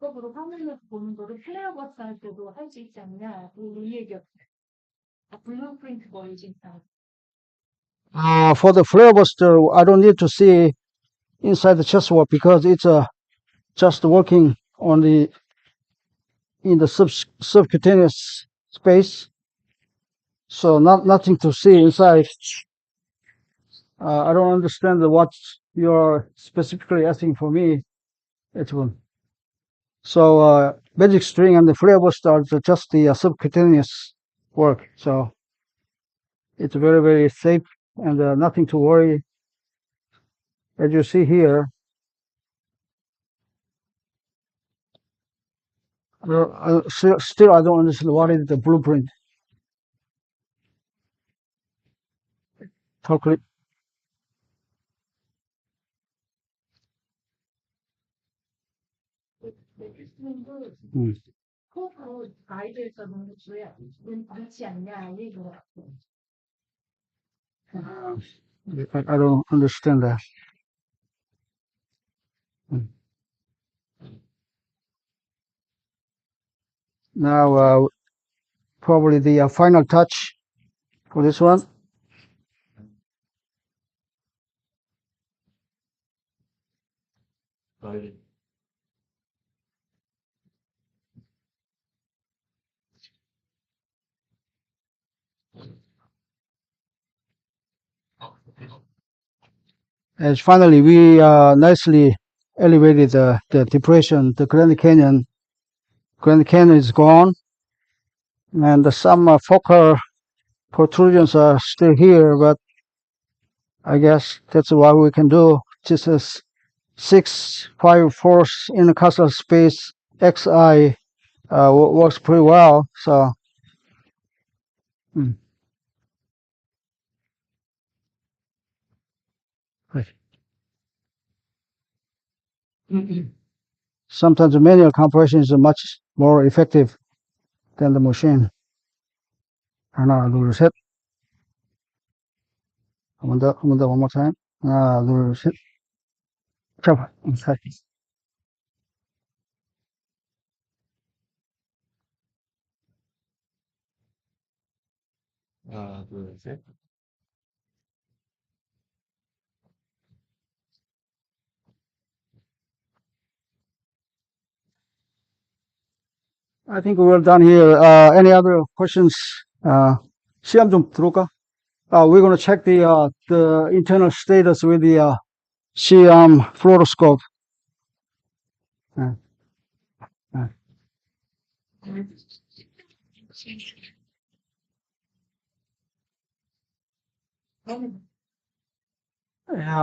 그거로 화면에서 보는 거를 플레어버스 할 때도 할 수 있지 않냐? 이 얘기였어요. 블루프린트 보이지 않아요. For the flare buster, I don't need to see inside the chest wall, because it's just working on in the subcutaneous space. So nothing to see inside. I don't understand what you're specifically asking for me. So magic string and the flare buster are just the subcutaneous work. So it's very, very safe, and nothing to worry. As you see here, still I don't understand what is the blueprint. Totally. 코 가이드에서는 왜 많지 않냐 이 얘기를 했어요. I don't understand that. Now, probably the final touch for this one. As finally we nicely elevated the depression. The Grand Canyon is gone, and some focal protrusions are still here, but I guess that's what we can do. Just as 654 intercostal space XI works pretty well. So, mm. Right. Sometimes the manual compression is much more effective than the machine. 하나, 둘, 셋. 한 번 더, one more time. 하나, 둘, 셋. 잡아. 살. 하나, 둘, 셋. I think we're done here. Any other questions? 시험 좀 들어올까? We're going to check the internal status with the CM fluoroscope. Yeah,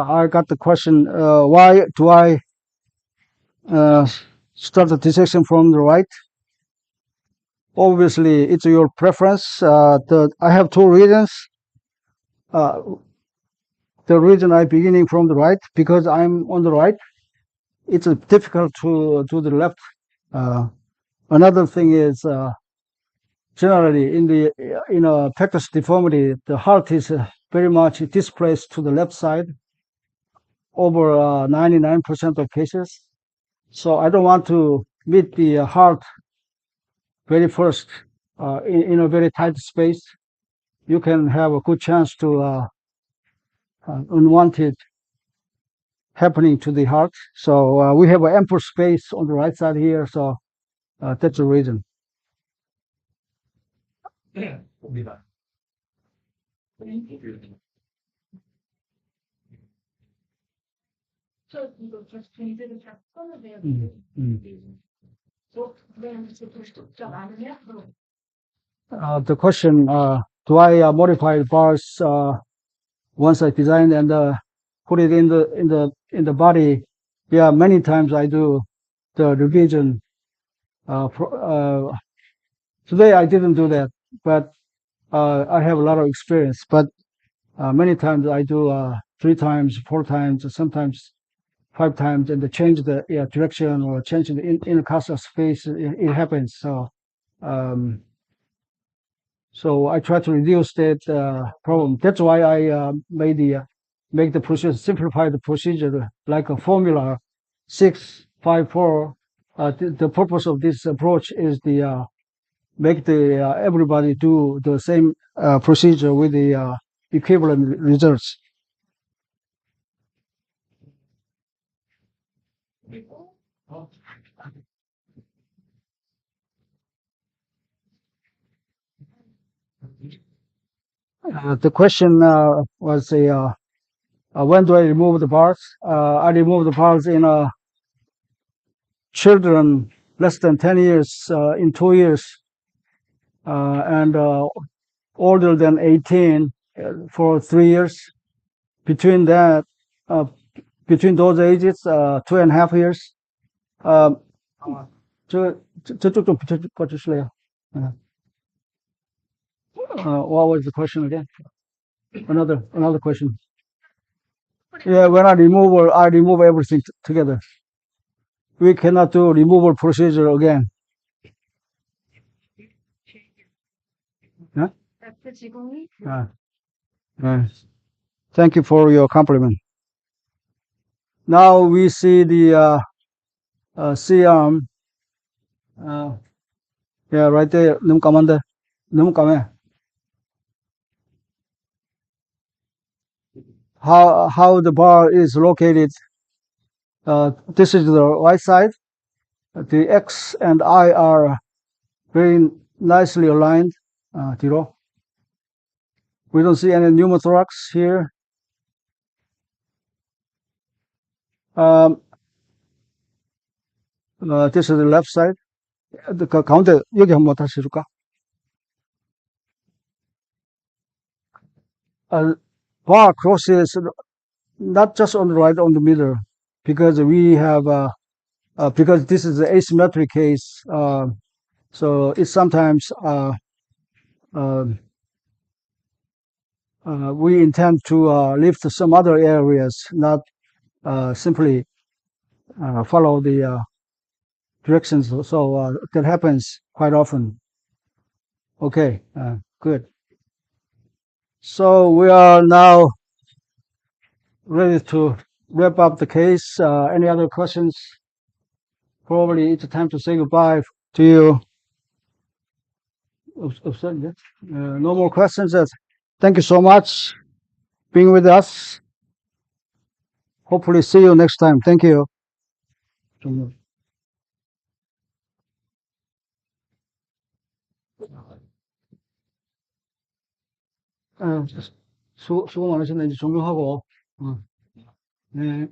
I got the question. Why do I start the dissection from the right? Obviously, it's your preference. I have two reasons. The reason I'm beginning from the right, because I'm on the right, it's difficult to do the left. Another thing is generally in a pectus deformity, the heart is very much displaced to the left side over 99% of cases. So I don't want to meet the heart very first in a very tight space. You can have a good chance to unwanted happening to the heart. So we have an ample space on the right side here. So that's the reason. 봅니다. 저 이거 계속 전제를 다 써놓으세요. 좀 아니면 The question: do I modify the bars once I design and put it in the body? Yeah, many times I do the revision. Today I didn't do that, but I have a lot of experience. But many times I do 3 times, 4 times, sometimes 5 times, and to change the direction or change the intercostal space. It happens. So I try to reduce that problem. That's why I make the procedure, simplify the procedure like a formula 654. The purpose of this approach is the make the everybody do the same procedure with the equivalent results. The question was when do I remove the bars? I remove the bars in children less than 10 years in 2 years, and older than 18 for 3 years. Between that, between those ages, 2.5 years. 저쪽 좀 비춰주실래요? What was the question again? Another question. Yeah, when I remove everything together. We cannot do removal procedure again. Huh? F 지공이 Thank you for your compliment. Now we see the C-arm. Yeah, right there. 너무 까만데. 너무 까매. How the bar is located. This is the right side. The X and I are very nicely aligned. 뒤로. We don't see any pneumothorax here. Um, this is the left side. 가운데 여기 한번 다시 해줄까? Bar crosses not just on the right, on the middle, because we have because this is an asymmetric case. So it sometimes um we intend to lift some other areas, not simply follow the directions. So that happens quite often. Okay, good. So we are now ready to wrap up the case. Any other questions? Probably it's time to say goodbye to you. No more questions. Thank you so much being with us. Hopefully see you next time. Thank you. 수고 많으셨네. 이제 종료하고. 네.